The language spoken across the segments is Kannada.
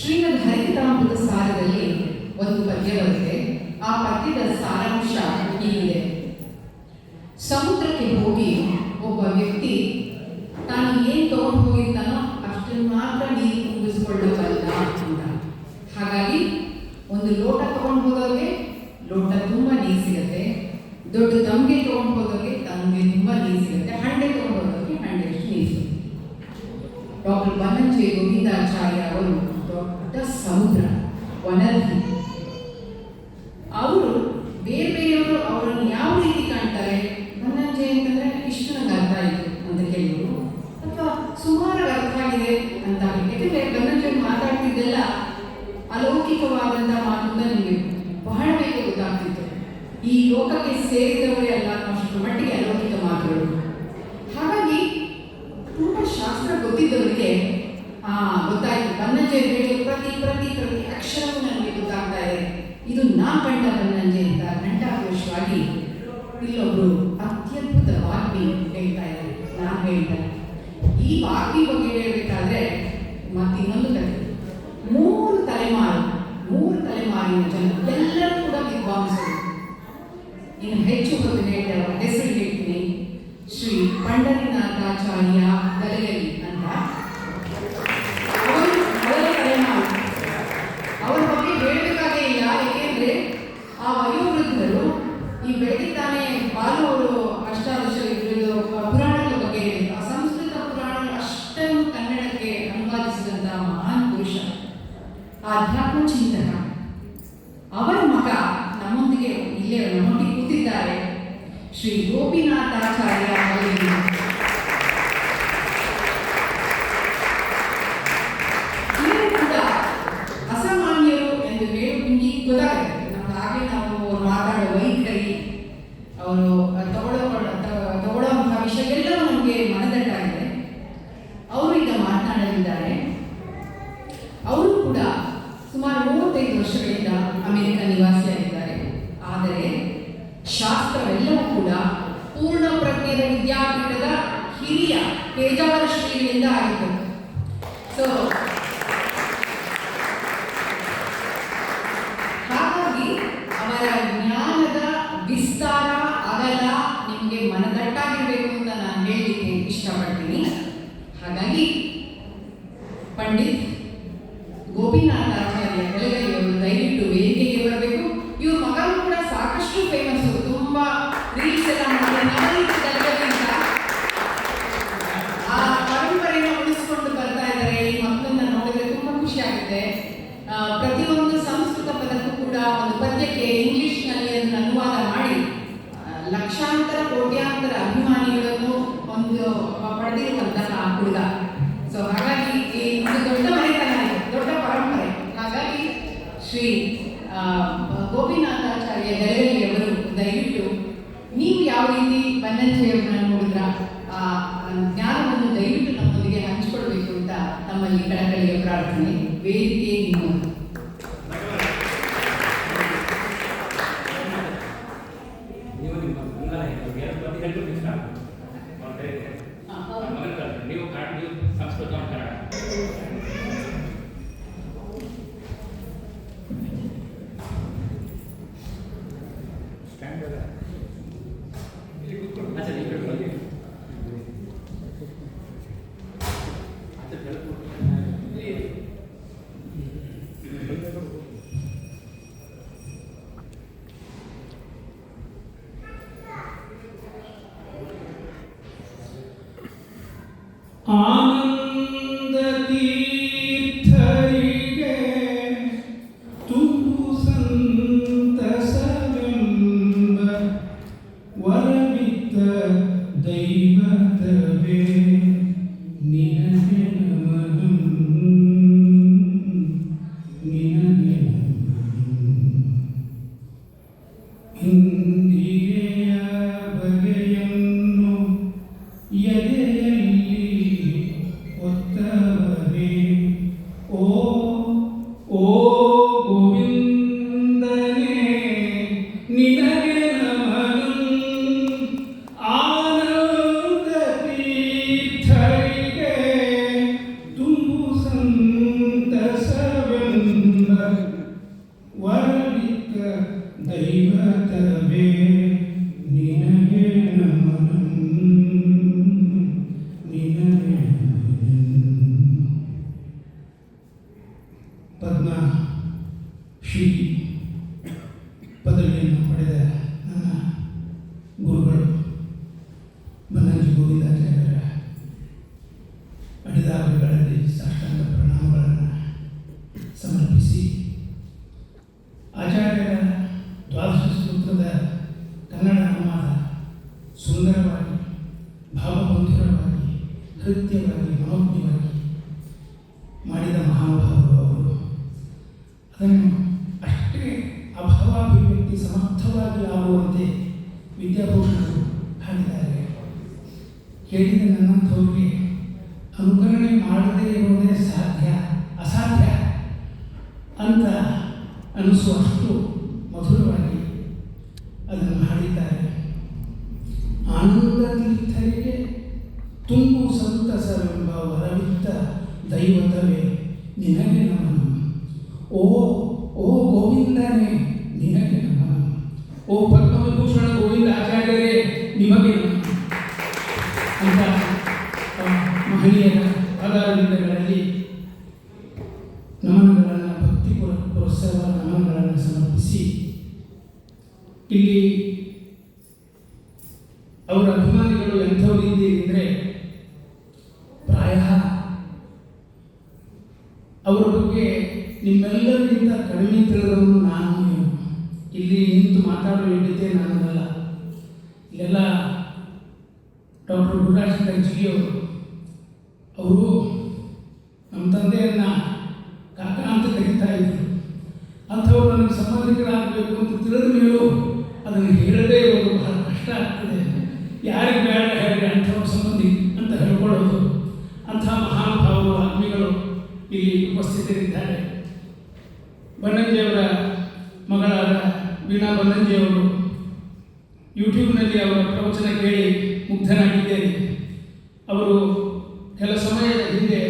ಶ್ರೀಮದ್ ಹರಿಕಥಾಮೃತ ಸಾರದಲ್ಲಿ ಒಂದು ಪದ್ಯ ಬರುತ್ತೆ. ಆ ಪದ್ಯದ ಸಾರಾಂಶ ಹೀಗಿದೆ. ಸಮುದ್ರಕ್ಕೆ ಹೋಗಿ ಒಬ್ಬ ವ್ಯಕ್ತಿ ತಾನು ಏನು ತಗೊಂಡು ಹೋಗಿರ್ತಾನೋ ಅಷ್ಟನ್ನು ಮಾತ್ರ ನೀರು ತುಂಬಿಸ್ಕೊಳ್ಳಬಲ್ಲ ಅಂತ. ಹಾಗಾಗಿ ಒಂದು ಲೋಟ ತಗೊಂಡು ಹೋದವ್ರಿಗೆ ಲೋಟ ತುಂಬ ನೀರು ಸಿಗುತ್ತೆ, ದೊಡ್ಡ ತಂಬಿಗೆ ತಗೊಂಡು ಹೋದವ್ರಿಗೆ ತಂಬಿಗೆ ತುಂಬ ನೀರು ಸಿಗುತ್ತೆ, ಹಂಡೆ ತಗೊಂಡು ಹೋದವ್ರಿಗೆ ಹಂಡೆಷ್ಟು ನೀರು ಸಿಗುತ್ತೆ. ಡಾಕ್ಟರ್ ಬನ್ನಂಜೆ ಗೋವಿಂದಾಚಾರ್ಯ ಅವರು ದೊಡ್ಡ ಸಮುದ್ರ, ವನರ್ಹಿ. ಅವರು ಬೇರೆ ಬೇರೆಯವರು ಅವರನ್ನು ಯಾವ ರೀತಿ ಕಾಣ್ತಾರೆ? ಬನ್ನಂಜೆ ಅಂತಂದ್ರೆ ಇಷ್ಟು ನನಗೆ ಅರ್ಥ ಆಯಿತು ಅಂತ ಕೇಳಿದ್ರು, ಅಥವಾ ಸುಮಾರು ಅರ್ಥ ಆಗಿದೆ ಅಂತ. ಯಾಕಂದ್ರೆ ಬನ್ನಂಜೆ ಮಾತಾಡ್ತಿದ್ದೆಲ್ಲ ಅಲೌಕಿಕವಾದಂಥ ಮಾತುಂದ ನಿಮಗೆ ಬಹಳ ಬೇಗ ಗೊತ್ತಾಗ್ತಿತ್ತು. ಈ ಲೋಕಕ್ಕೆ ಸೇರಿದವರೇ ಅಲ್ಲ ಅನ್ನೋಷ್ಟು ಮಟ್ಟಿಗೆ ಅಲೌಕಿಕ ಮಾತುಗಳು. ಹಾಗಾಗಿ ತುಂಬ ಶಾಸ್ತ್ರ ಗೊತ್ತಿದ್ದವರಿಗೆ ಗೊತ್ತಾಯಿತು. ಬನ್ನಂಜೆ ಹೇಳಿದ ಪ್ರತಿ ಪ್ರತಿ ಪ್ರತಿ ಅಕ್ಷರವೂ ನನಗೆ ಗೊತ್ತಾಗ್ತಾ ಇದೆ, ಇದು ನಾ ಕಂಡ ಬನ್ನಂಜೆ ಅಂತ ಘಂಟಾಘೋಷವಾಗಿ ಇಲ್ಲೊಬ್ರು ಅತ್ಯದ್ಭುತ ವಾಗ್ಮಿ ಹೇಳ್ತಾ ಇದ್ದಾರೆ. ನಾನು ಹೇಳ್ತಾರೆ ಈ ವಾಗ್ಮಿ ಬಗ್ಗೆ ಹೇಳಬೇಕಾದ್ರೆ ಮತ್ತಿನ್ನೊಂದು ಕಥೆ. ಮೂರು ತಲೆಮಾರಿನ ಜನ ಎಲ್ಲರೂ ಕೂಡ ವಿದ್ವಾಂಸರು. ಇನ್ನು ಹೆಚ್ಚು ಹೊತ್ತು ಹೇಳಿದ ಅವರ ಹೆಸರು ಹೇಳ್ತೀನಿ. ಶ್ರೀ ಪಂಡರಿನಾಥಾಚಾರ್ಯ ಗಲಗಲಿ ಅಂತ. ಅವರು ಮೊದಲ ತಲೆಮಾರು. ಅವರ ಬಗ್ಗೆ ಹೇಳಬೇಕಾಗೇ ಇಲ್ಲ. ಏಕೆಂದರೆ ಆ ವಯೋವೃದ್ಧರು ಈ ಬೆಳಗಿದ್ದಾನೆ ಬಾಲು ಅವರು ಅಷ್ಟಾದಶ ಪುರಾಣಗಳ ಬಗ್ಗೆ ಹೇಳಿದ್ರು. ಆ ಸಂಸ್ಕೃತ ಪುರಾಣ ಅಷ್ಟನ್ನು ಕನ್ನಡಕ್ಕೆ ಅನುವಾದಿಸಿದಂತಹ ಮಹಾನ್ ಪುರುಷ, ಆಧ್ಯಾತ್ಮ ಚಿಂತಕ. ಅವರ ಮಗ ನಮ್ಮೊಂದಿಗೆ ಇಲ್ಲೇ ನಮ್ಮೊಂದಿಗೆ ಕೂತಿದ್ದಾರೆ, ಶ್ರೀ ಗೋಪಿನಾಥಾಚಾರ್ಯ ಅವರು. ಇವರು ಕೂಡ ಅಸಾಮಾನ್ಯರು ಎಂದು ಹೇಳಿ ನಿಮಗೆ ಗೊತ್ತಾಗುತ್ತೆ. ನಮ್ಗೆ ಹಾಗೆ ನಾವು ಮಾತಾಡೋ ವೈಖರಿ, ಅವರು ತಗೊಳ್ಳೋಂಥ ವಿಷಯ ಎಲ್ಲವೂ ನಮಗೆ ಮನದಟ್ಟಾಗಿದೆ. ಅವರು ಈಗ ಮಾತನಾಡಲಿದ್ದಾರೆ. ಅವರು ಕೂಡ ಸುಮಾರು 35 ವರ್ಷಗಳಿಂದ ಅಮೆರಿಕ ನಿವಾಸಿಯಾಗಿದ್ದಾರೆ. ಆದರೆ ಶಾಸ್ತ್ರವೆಲ್ಲವೂ ಕೂಡ ಪೂರ್ಣ ಪ್ರಜ್ಞೆಯ ವಿದ್ಯಾಪೀಠದ ಹಿರಿಯ ಪೇಜಾವರ ಶ್ರೀಗಳಿಂದ ಆಗಿತ್ತು. ಸೊ ಹಾಗಾಗಿ ಅವರ ಜ್ಞಾನದ ವಿಸ್ತಾರ ಅಗಲ ನಿಮಗೆ ಮನದಟ್ಟಾಗಿರಬೇಕು ಅಂತ ನಾನು ಹೇಳಲಿಕ್ಕೆ ಇಷ್ಟಪಡ್ತೀನಿ. ಹಾಗಾಗಿ ಪಂಡಿತ್ ಗೋಪಿನಾಥಾಚಾರ್ಯ ಗಲಗಲಿಯವರು ದಯವಿಟ್ಟು ವೇದಿಕೆಗೆ ಬರಬೇಕು. ಇವ್ರ ಮಗನೂ ಕೂಡ ಸಾಕಷ್ಟು ಫೇಮಸ್, ತುಂಬಾ ರೀಲ್ಸ್ ಎಲ್ಲ ಮಾಡಿ ಗಲಗಲಿ ಅಂತ ಆ ಪರಂಪರೆಯನ್ನು ಉಳಿಸ್ಕೊಂಡು ಬರ್ತಾ ಇದ್ದಾರೆ. ಈ ಮಕ್ಕಳನ್ನ ನೋಡಿದ್ರೆ ತುಂಬಾ ಖುಷಿ ಆಗುತ್ತೆ. ಪ್ರತಿಯೊಂದು ಸಂಸ್ಕೃತ ಪದಕ್ಕೂ ಕೂಡ ಒಂದು ಪದ್ಯಕ್ಕೆ ಇಂಗ್ಲಿಷ್ನಲ್ಲಿ ಅದನ್ನು ಅನುವಾದ ಮಾಡಿ ಲಕ್ಷಾಂತರ ಕೋಟ್ಯಾಂತರ ಅಭಿಮಾನಿಗಳನ್ನು ಒಂದು ಪಡೆದಿರುವಂತಹ ಹುಡುಗ. ಸೊ ಹಾಗಾಗಿ ಇದು ದೊಡ್ಡ ಮನೆತನ ಇದೆ, ದೊಡ್ಡ ಪರಂಪರೆ. ಹಾಗಾಗಿ ಶ್ರೀ ಗೋಪಿನಾಥಾಚಾರ್ಯ ಗಲಗಲಿಯವರು ದಯವಿಟ್ಟು ನೀವು ಯಾವ ರೀತಿ ಬನ್ನಂಜೆಯವರನ್ನ ನೋಡಿದ್ರ ಆ ಜ್ಞಾನವನ್ನು ದಯವಿಟ್ಟು ನಮ್ಮೊಂದಿಗೆ ಹಂಚಿಕೊಳ್ಬೇಕು ಅಂತ ನಮ್ಮಲ್ಲಿ ಕಳಕಳಿಯ ಪ್ರಾರ್ಥನೆ. ವೇದಿಕೆ ನಿಮ್ಮದು. ಪದ್ಮ ಶ್ರೀ ಪದವಿಯನ್ನು ಪಡೆದ ನನ್ನ ಗುರುಗಳು ಬನ್ನಂಜಿ ಗೋವಿಂದಾಚಾರ್ಯರ ಅಡಿದಾವಳಿಗಳಲ್ಲಿ ಸಾಷ್ಟಾಂಗ ಪ್ರಣಾಮಗಳನ್ನು ಸಮರ್ಪಿಸಿ ಆಚಾರ್ಯರ ದ್ವಾದಶ ಸೂತ್ರದ ಕನ್ನಡ ಅನುವಾದ ಸುಂದರವಾಗಿ ಭಾವಮಂದಿರವಾಗಿ ಕೃತ್ಯವಾಗಿ ಮನೋಜ್ಞವಾಗಿ ಮಾಡಿದ ಮಹಾನುಭಾವರು ಅವರು ಅದನ್ನು ಅಷ್ಟೇ ಅಭಾವಾಭಿವ್ಯಕ್ತಿ ಸಮರ್ಥವಾಗಿ ಆಗುವಂತೆ ವಿದ್ಯಾಭೂಷಣರು ಹಾಡಿದ್ದಾರೆ. ಕೇಳಿದ ನನ್ನಂಥವ್ರಿಗೆ ಅನುಕರಣೆ ಮಾಡದೇ ಇರುವುದೇ ಅಸಾಧ್ಯ ಅಂತ ಅನಿಸುವಷ್ಟು ಮಧುರವಾಗಿ ಅದನ್ನು ಹಾಡಿದ್ದಾರೆ. ಆನಂದ ತೀರ್ಥರಿಗೆ ತುಂಬು ಸಂತಸವೆಂಬ ವರವಿತ್ತ ದೈವತವೇ ನಿನಗೆ ನಮನ. ಓ ಓ ಗೋವಿಂದನೇ ನಿನಗೆ ನಮನ. ಓ ಪದ್ಮವಿಭೂಷಣ ಗೋವಿಂದ ಆಚಾರ್ಯರೇ ನಿಮಗೆ ನಮನ ಅಂತ ಮಹನೀಯರ ಪದಾರ್ಥಗಳಲ್ಲಿ ನಮನಗಳನ್ನು ಭಕ್ತಿ ಪುರಸ್ಸರ ನಮನಗಳನ್ನು ಸಮರ್ಪಿಸಿ ಇಲ್ಲಿ ಅವರ ಅಭಿಮಾನಿಗಳು ಎಂಥವರಿದ್ದೀರೆಂದರೆ ಪ್ರಾಯ ಅವರ ಬಗ್ಗೆ ನಿಮ್ಮೆಲ್ಲರಿಗಿಂತ ಕಡಿಮೆ ತಿಳಿದವನು ನಾನು. ಇಲ್ಲಿ ನಿಂತು ಮಾತಾಡುವ ಯೋಗ್ಯತೆ ನಾನಲ್ಲ. ಇಲ್ಲೆಲ್ಲ ಡಾಕ್ಟರ್ ಗುರುರಾಜ್ ಕರ್ಜಿಗಿಯವರು ಅವರು ನಮ್ಮ ತಂದೆಯನ್ನು ಕಾಕ ಅಂತ ಕರೀತಾ ಇದ್ರು. ಅಂಥವ್ರು ನನಗೆ ಸಂಬಂಧಿಕರಾಗಬೇಕು ಅಂತ ತಿಳಿದ ಮೇಲೂ ಅದನ್ನು ಹೇಳದೇ ಇರೋದು ಬಹಳ ಕಷ್ಟ ಆಗ್ತದೆ. ಯಾರಿಗೆ ಬೇಡ ಹೇಳಿ ಅಂಥವ್ರ ಸಂಬಂಧಿ ಅಂತ ಹೇಳ್ಕೊಳ್ಳೋದು. ಅಂಥ ಮಹಾನುಭಾವರು ಆತ್ಮೀಗಳು ಇಲ್ಲಿ ಉಪಸ್ಥಿತರಿದ್ದಾರೆ. ಬನ್ನಂಜಿಯವರ ಮಗಳಾದ ವೀಣಾ ಬನ್ನಂಜಿಯವರು ಯೂಟ್ಯೂಬ್ನಲ್ಲಿ ಅವರ ಪ್ರವಚನ ಕೇಳಿ ಮುಗ್ಧನಾಗಿದ್ದೇನೆ. ಅವರು ಕೆಲ ಸಮಯದ ಹಿಂದೆ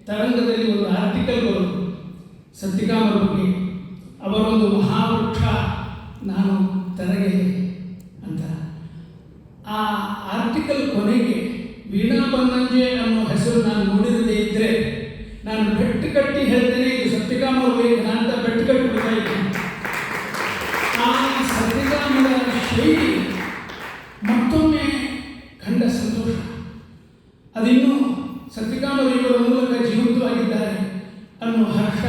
ತರಂಗದಲ್ಲಿ ಒಂದು ಆರ್ಟಿಕಲ್ ಬರೋದು ಸತ್ಯಕಾಮರ ಬಗ್ಗೆ. ಅವರೊಂದು ಮಹಾವೃಕ್ಷ ನಾನು ತರಗೆ ಅಂತ. ಆ ಆರ್ಟಿಕಲ್ ಕೊನೆಗೆ ವೀಣಾ ಬನ್ನಂಜೆ ಅನ್ನೋ ಹೆಸರು ನಾನು ನೋಡಿರದೇ ಇದ್ದರೆ ನಾನು ಬೆಟ್ಟು ಕಟ್ಟಿ ಹೇಳ್ತೇನೆ ಇದು ಸತ್ಯಕಾಮರ ಲೇಖನ ಅಂತ ಬೆಟ್ಟು ಕಟ್ಟಿ ಬಿಡ್ತಾಯಿದ್ದೀನಿ. ಆ ಸತ್ಯಕಾಮರ ಶೈಲಿ ಮತ್ತೊಮ್ಮೆ ಕಂಡ ಸಂತೋಷ. ಅದಿನ್ನೂ ಸತ್ಯಕಾಮರ ಇವರ ಮೂಲಕ ಜೀವಂತವಾಗಿದ್ದಾರೆ ಅನ್ನೋ ಹರ್ಷ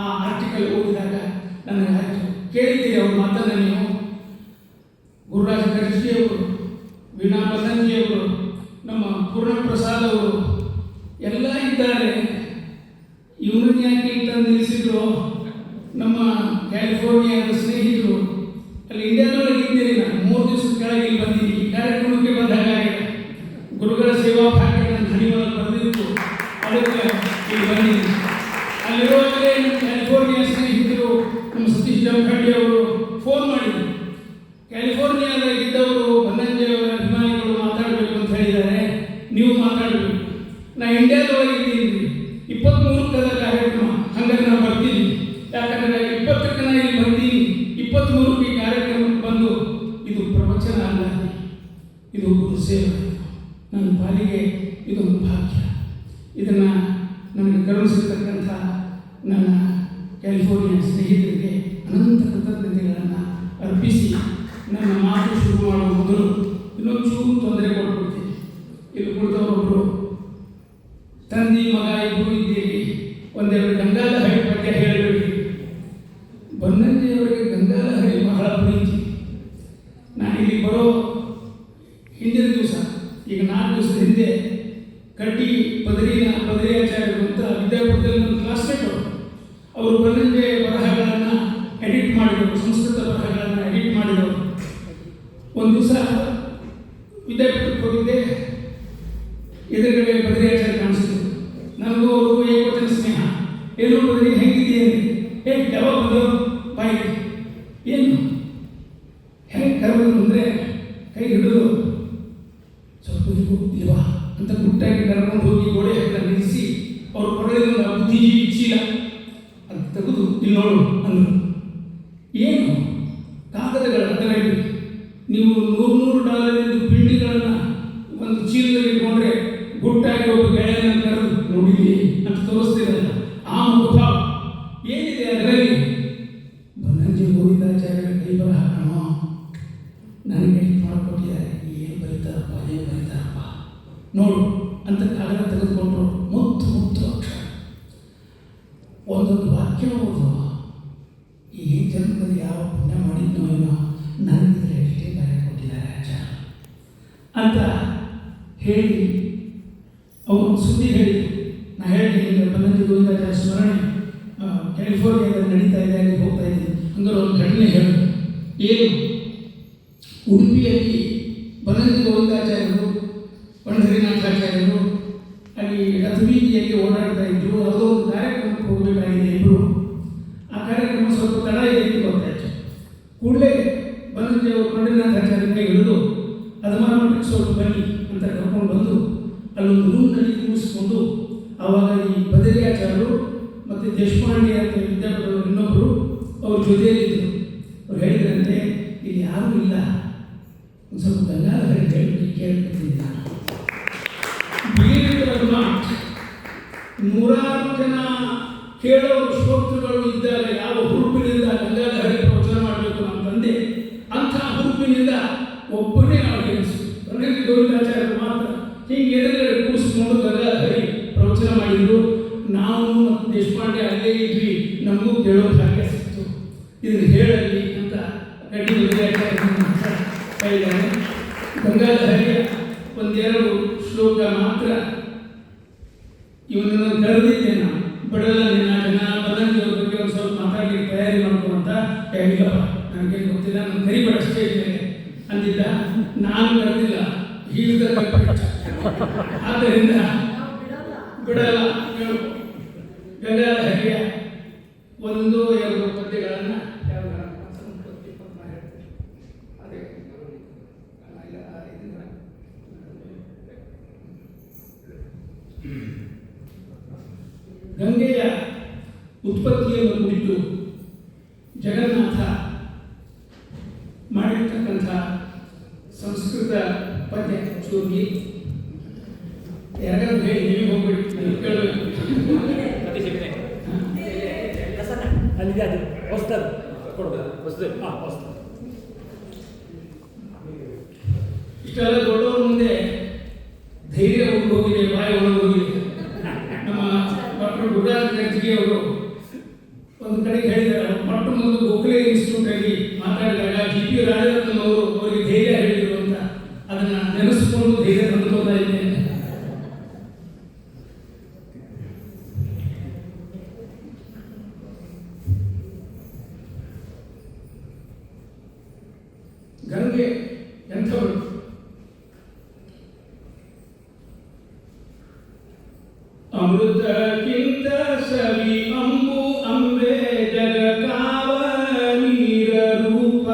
ಆ ಆರ್ಟಿಕಲ್ ಓದಿದಾಗ ನನಗೆ ಆಯಿತು. ಕೇಳಿದ್ದೀರಿ ಅವ್ರ ಮಾತನ್ನು ನೀವು. ಗುರುರಾಜ ಕರ್ಜಿಯವರು, ವೀಣಾ ಬನ್ನಂಜಿಯವರು, ನಮ್ಮ ಪೂರ್ಣಪ್ರಸಾದ್ ಅವರು ಎಲ್ಲ ಇದ್ದಾರೆ. ಇವರನ್ನು ಯಾಕೆ ತಂದು ನಿಲ್ಲಿಸಿದ್ರು? ನಮ್ಮ ಕ್ಯಾಲಿಫೋರ್ನಿಯಾದ ಸ್ನೇಹಿತರು ಅಲ್ಲಿ ಇಂಡಿಯಾದೊಳಗೆ ಇದ್ದೀರಿ. ನಾನು 3 ದಿವಸದ ಕೆಳಗೆ ಇಲ್ಲಿ ಬಂದಿದ್ದೀನಿ. ಕಾರ್ಯಕ್ರಮಕ್ಕೆ ಬಂದಾಗ ಗುರುಗಳ ಸೇವಾ ಭಾಗ್ಯ ನನ್ನ ಹಣಿವಲ್ಲಿ ಬರೆದಿತ್ತು. ಅದಕ್ಕೆ ಇಲ್ಲಿ ಬಂದಿದ್ದೀನಿ. ಅಲ್ಲಿರುವಾಗಲೇ ಕ್ಯಾಲಿಫೋರ್ನಿಯಾ ಸ್ನೇಹಿತರು ನಮ್ಮ ಸತೀಶ್ ಜಮಖಂಡಿ ಅವರು ಫೋನ್ ಮಾಡಿದರು. ಕ್ಯಾಲಿಫೋರ್ನಿಯಾದಾಗಿದ್ದವರು ಬನ್ನಂಜಿಯವರ ಅಭಿಮಾನಿಗಳು ಮಾತಾಡಬೇಕು ಅಂತ ಹೇಳಿದ್ದಾರೆ, ನೀವು ಮಾತಾಡಬೇಕು. ನಾನು ಇಂಡಿಯಾದೊಳಗಿದ್ದೀನಿ, 23ಕ್ಕದ ಕಾರ್ಯಕ್ರಮ, ಹಾಗಾಗಿ ನಾನು ಬರ್ತೀನಿ. ಯಾಕಂದರೆ 20ಕ್ಕೆ ನಾನು ಇಲ್ಲಿ ಬರ್ತೀನಿ, 23ಕ್ಕೆ ಈ ಕಾರ್ಯಕ್ರಮಕ್ಕೆ ಬಂದು ಇದು ಪ್ರವಚನ ಅಲ್ಲ, ಇದು ಗುರು ಸೇವೆ. ನನ್ನ ಪಾಲಿಗೆ ಇದೊಂದು ಭಾಗ್ಯ. ಇದನ್ನು ನನಗೆ ಕರುಣಿಸಿರ್ತಕ್ಕಂಥ ನನ್ನ ಕ್ಯಾಲಿಫೋರ್ನಿಯಾ ಸ್ನೇಹಿತರಿಗೆ ಅನಂತ ಕೃತಜ್ಞತೆಗಳನ್ನು ಅರ್ಪಿಸಿ ನನ್ನ ಮಾತು ಶುರು ಮಾಡುವ ಮೊದಲು ಇನ್ನೊಂಚೂರು ತೊಂದರೆ ಕೊಟ್ಬಿಡ್ತೀನಿ. ಇಲ್ಲಿ ಕುಳಿತವರೊಬ್ಬರು ತಂದೆ ಮಗ ಇಬ್ಬರು ಇದ್ದೀರಿ, ಒಂದೆರಡು ಗಂಗಾಲ ಹಳ್ಳಿ ಬಗ್ಗೆ ಹೇಳಬೇಡಿ. ಬನ್ನಂಜಿಯವರಿಗೆ ಗಂಗಾಲ ಹಳ್ಳಿ ಬಹಳ ಪ್ರೀತಿ. ನಾನು ಇಲ್ಲಿ ಬರೋ ಹಿಂದಿನ ದಿವಸ, ಈಗ 4 ದಿವಸದ ಹಿಂದೆ, ಕಡ್ಡಿ ಪದರಿಯಾಚಾರ್ಯರು ಅಂತ ವಿದ್ಯಾಪೀಠದಲ್ಲಿ ನನ್ನ ಕ್ಲಾಸ್ಮೇಟ್ ಅವರು ಬನ್ನಂಜೆ ಬರಹಗಳನ್ನು ಎಡಿಟ್ ಮಾಡಿದರು, ಸಂಸ್ಕೃತ ಬರಹಗಳನ್ನು ಎಡಿಟ್ ಮಾಡಿದರು. ಒಂದು ದಿವಸ ವಿದ್ಯಾಪೀಠಕ್ಕೆ ಹೋಗಿದ್ದೆ, ಎದುರುಗಡೆ ಬದರಿಯಾಚಾರ್ಯ ಕಾಣಿಸಿದ್ರು. ನನಗೂ ಅವ್ರಿಗೂ ಏಕವಚನ ಸ್ನೇಹ. ಏನೋ ಬದರಿ ಹೆಂಗಿದೆಯೇನು, ಯಾವಾಗ ಬಂದು ಬಾಯಿ ಏನು ಹೆಂಗೆ ಕರೆದು ಅಂದರೆ ಕೈ ಹಿಡಿದು ಸ್ವಲ್ಪ ಇಲ್ವಾ ಅಂತ ಗುಟ್ಟಾಗಿ ಕರ್ಕೊಂಡು ಹೋಗಿ ಗೋಡೆ ಹತ್ತಿರ ನಿಲ್ಲಿಸಿ ಅವ್ರು ಕೊಡಲಿಲ್ಲ ಬುದ್ಧಿಜೀವಿ ಚೀಲ ಅದು ತೆಗೆದು ಇಲ್ಲಿ ನೋಡು ಅಂದರು. ಏನು ಕಾಗದಗಳ ಅದರಲ್ಲಿ ನೀವು $100 ಪಿಂಡಿಗಳನ್ನು ಒಂದು ಚೀಲದಲ್ಲಿ ಇಟ್ಕೊಂಡ್ರೆ ಗುಟ್ಟಾಗಿ ಒಬ್ಬ ಗೆಳೆಯನ ಕರೆದು ನೋಡಿಲಿ ಅಂತ ತೋರಿಸ್ತಿರಲ್ಲ. ಆ ಮುಖಭಾವ ಒಂದೊಂದು ವಾಕ್ಯ ಓದುವ ಈ ಜನ್ಮದಲ್ಲಿ ಯಾವ ಪುಣ್ಯ ಮಾಡಿದ್ನೋ ಏನೋ ನನಗಿದ್ರೆ ಎಷ್ಟೇ ಕಾರ್ಯ ಕೊಟ್ಟಿದ್ದಾರೆ ಆಚಾರ ಅಂತ ಹೇಳಿ ಅವರು ಸುದ್ದಿ ಹೇಳಿದರು. ನಾ ಹೇಳ್ತೀನಿ ಬನ್ನಂಜೆ ಗೋವಿಂದಾಚಾರ್ಯ ಸ್ಮರಣೆ ಕ್ಯಾಲಿಫೋರ್ನಿಯಾದಲ್ಲಿ ನಡೀತಾ ಇದೆ, ಅಲ್ಲಿ ಹೋಗ್ತಾ ಇದ್ದೀನಿ. ಹಂಗಾರೆ ಒಂದು ಘಟನೆ ಹೇಳು. ಏನು ಉಡುಪಿಯಲ್ಲಿ ಬನ್ನಂಜೆ ಗೋವಿಂದಾಚಾರ್ಯರು ಪಂಡರೀನಾಥಾಚಾರ್ಯರು ಅಲ್ಲಿ ರಥಬೀದಿಯಲ್ಲಿ ಓಡಾಡ್ತಾ ಇದ್ರು. ಯಾವುದೋ ಒಂದು ಕಾರ್ಯಕ್ರಮಕ್ಕೆ ಹೋಗಬೇಕಾಗಿದೆ ಇಬ್ಬರು. ಆ ಕಾರ್ಯಕ್ರಮ ಸ್ವಲ್ಪ ತಡ ಇದೆ ಅಂತ ಗೊತ್ತಾಯ್ತು. ಕೂಡಲೇ ಬನ್ನಂಜೆ ಅವರು ಪಂಡರೀನಾಥಾಚಾರ್ಯ ಕೈ ಹಿಡಿದು ಅದಮಾನ ಮಠಕ್ಕೆ ಸ್ವಲ್ಪ ಬನ್ನಿ ಅಂತ ಕರ್ಕೊಂಡು ಬಂದು ಅಲ್ಲೊಂದು ರೂಮ್ನಲ್ಲಿ ಕೂರಿಸಿಕೊಂಡು ಆವಾಗ ಈ ಬದರಿಯಾಚಾರ್ಯರು ಮತ್ತು ದೇಶಪಾಂಡೆ ಅಂತ ವಿದ್ಯಾಪೀಠದವರು ಇನ್ನೊಬ್ಬರು ಅವ್ರ ಜೊತೆಯಲ್ಲಿದ್ದರು. ಅವ್ರು ಹೇಳಿದ್ರಂತೆ, ಇಲ್ಲಿ ಯಾರೂ ಇಲ್ಲ, ಒಂದು ಸ್ವಲ್ಪ ಗಂಗಾಧರ ಹೇಳಿ ಕೇಳ್ಕೊತಿದ್ದ. ನೂರಾರು ಜನ ಕೇಳೋರು ಶ್ರೋತೃಗಳು ಇದ್ದಾಗ ಯಾವ ಹುರುಪಿನಿಂದ ಗಂಗಾಧರ ಪ್ರವಚನ ಮಾಡಬೇಕು ನಮ್ಮ ತಂದೆ, ಅಂಥ ಹುರುಪಿನಿಂದ ಒಬ್ಬನೇ ನಾವು ಹೇಳಿಸು ಬನ್ನಂಜೆ ಗೋವಿಂದಾಚಾರ್ಯರು ಮಾತ್ರ ಹೀಗೆ ಎದುರುಗಡೆ ಕೂರಿಸಿಕೊಂಡು ಗಂಗಾಧರಿ ಪ್ರವಚನ ಮಾಡಿದ್ರು. ನಾವು ಮತ್ತು ದೇಶಪಾಂಡೆ ಅಲ್ಲೇ ಇದ್ವಿ, ನಮಗೂ ಕೇಳೋ ಭಾಗ್ಯ ಸಿಕ್ತು. ಇದನ್ನು ಹೇಳಲಿ ಅಂತ ಗಡ್ಡಿ ಹೇಳಿದ್ದಾರೆ. ಗಂಗಾಧರಿಯ ಒಂದೆರಡು ಶ್ಲೋಕ ಮಾತ್ರ ಇವನನ್ನು ಕರೆದಿದ್ದೆ ನಾನು. ಬಡಲ ನಿನ್ನ ಜನ ಬನ್ನಂಜೆಯವ್ರ ಬಗ್ಗೆ ಒಂದು ಸ್ವಲ್ಪ ಮಾತಾಡಲಿಕ್ಕೆ ತಯಾರಿ ಮಾಡ್ಕೊ ಅಂತ. ಹೇಳಿಲ್ಲಪ್ಪ, ನನಗೇನು ಗೊತ್ತಿಲ್ಲ, ನಾನು ಕರಿಬೇಡ ಅಷ್ಟೇ ಇದೆ ಅಂದಿದ್ದ. ನಾನು ಕರೆದಿಲ್ಲ, ಹೀಗೆ ಆದ್ದರಿಂದ ಬಿಡಲ್ಲ. ಗಂಗಾಧರಿಯ ಒಂದು ಎರಡು ಪದ್ಯಗಳನ್ನು ಗಂಗೆಯ ಉತ್ಪತ್ತಿಯನ್ನು ಕುರಿತು ಜಗನ್ನಾಥ ಮಾಡಿರ್ತಕ್ಕಂಥ ಸಂಸ್ಕೃತ ಪದ್ಯ ಚೂರ್ಗಿ ಯಾರು ಹೇಳಿ ನೀವು ಹೋಗ್ಬಿಡಿ, ನೀವು ಕೇಳಬೇಕು. ಅಲ್ಲಿದೆ ಅದು ಹೊಸ್ತದು ಕೊಡ್ಬೋದು, ಹೊಸದು ಹಾಂ ಹೊಸ್ತದು. ಇಷ್ಟೆಲ್ಲ ದೊಡ್ಡವ್ರ ಮುಂದೆ ಧೈರ್ಯ ಹೋಗಿದೆ, ಬಾಯಿ ಒಳಗೋಗಿದೆ. ನಮ್ಮ ಡಾಕ್ಟರ್ ಗುರುರಾಜ್ ಗರ್ಜಿಗೆ ಅವರು ಒಂದು ಕಡೆಗೆ ಹೇಳಿದ್ದಾರೆ, ಮೊಟ್ಟ ಮೊದಲು ಗೋಖಲೆ ಇನ್ಸ್ಟಿಟ್ಯೂಟ್ ಆಗಿ ಮಾತಾಡಿದಾಗ GP ರಾಜರತ್ನಂ ಅವರು ಅವರಿಗೆ ಧೈರ್ಯ ಹೇಳಿದರು ಅಂತ ಅದನ್ನು ನೆನೆಸ್ಕೊಂಡು ಧೈರ್ಯ ತಂದುಕೊಳ್ತಾ ಇದ್ದೇನೆ. ಗಂಗೆ ಎಂಥವಳು? ಅಮೃತಕ್ಕಿಂತ ಸವಿ ಅಂಬು ಅಂಬೆ ಜಗಕಾವ ನೀರ ರೂಪ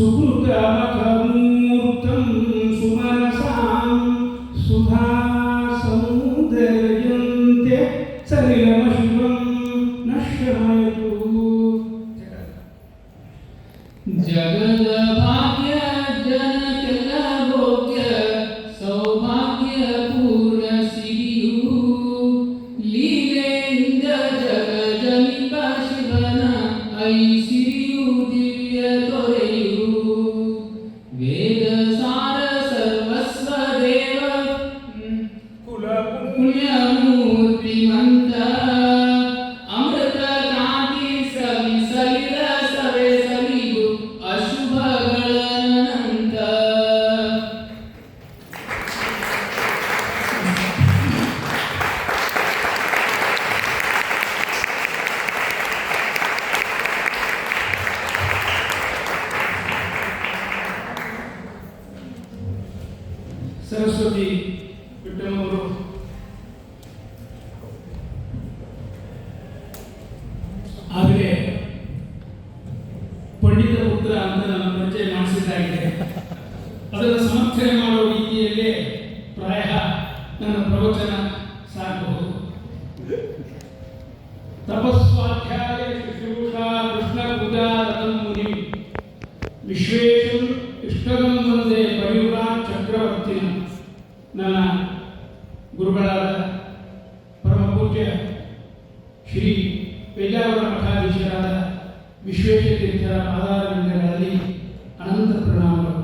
ಸುಕೃತಮಕಮೂರ್ತಂ ಸುಮನಸಾಂ ಸುಧಾ ಸೌಂದರ್ಯಂತೆ ಸಲಿಲಮಶಿವಂ ನಶ್ಯಮಯತು. ಜಗದ ಭಾಗ್ಯ ಜನಕಲ ಭೋಗ್ಯ ಸೌಭಾಗ್ಯ ಪೂರ್ಣ ಸಿರಿಯು ಲೀಲೆಯಿಂದ ಜಗ ಜನಿಪ ಶಿವನ ಐಸಿರಿಯು ದಿವ್ಯ ದೊರೆಯು ವೇದ ಸಾರ ಸರ್ವಸ್ವ ದೇವ ಪುಣ್ಯಮೂರ್ತಿ ಮಂತ ಅಮೃತ ಕಾಂತಿ ಸವಿ ಸಲಿಲ ಸವೆ ಸಲಿದು ಅಶುಭಗಳನಂತ. ಸರಸ್ವತಿ ವಿಠಲವರು ಆದರೆ ಪಂಡಿತ ಪುತ್ರ ಅಂತ ನನ್ನ ಪರಿಚಯ ಮಾಡಿಸಿದ್ದಾಗಿದೆ. ಅದನ್ನು ಸಮರ್ಥನೆ ಮಾಡುವ ರೀತಿಯಲ್ಲೇ ಪ್ರಾಯ ನನ್ನ ಪ್ರವಚನ ಸಾಗಬಹುದು. ತಪಸ್ವಾಧ್ಯಾಯ ಶುಶ್ರೂಷಾ ಕೃಷ್ಣ ಪೂಜಾ ರಥಂ ಮುನಿ ವಿಶ್ವೇಶಂ ಇಷ್ಟಗಂ ವಂದೇ ಪರಿಯುಗಾ ಚಕ್ರವರ್ತಿನ. ನನ್ನ ಗುರುಗಳಾದ ಪರಮ ಪೂಜ್ಯ ಶ್ರೀ ಪೇಜಾವರ ಮಠಾಧೀಶರಾದ ವಿಶ್ವೇಶತೀರ್ಥರ ಪಾದಾರವಿಂದಗಳಲ್ಲಿ ಅನಂತ ಪ್ರಣಾಮಗಳು.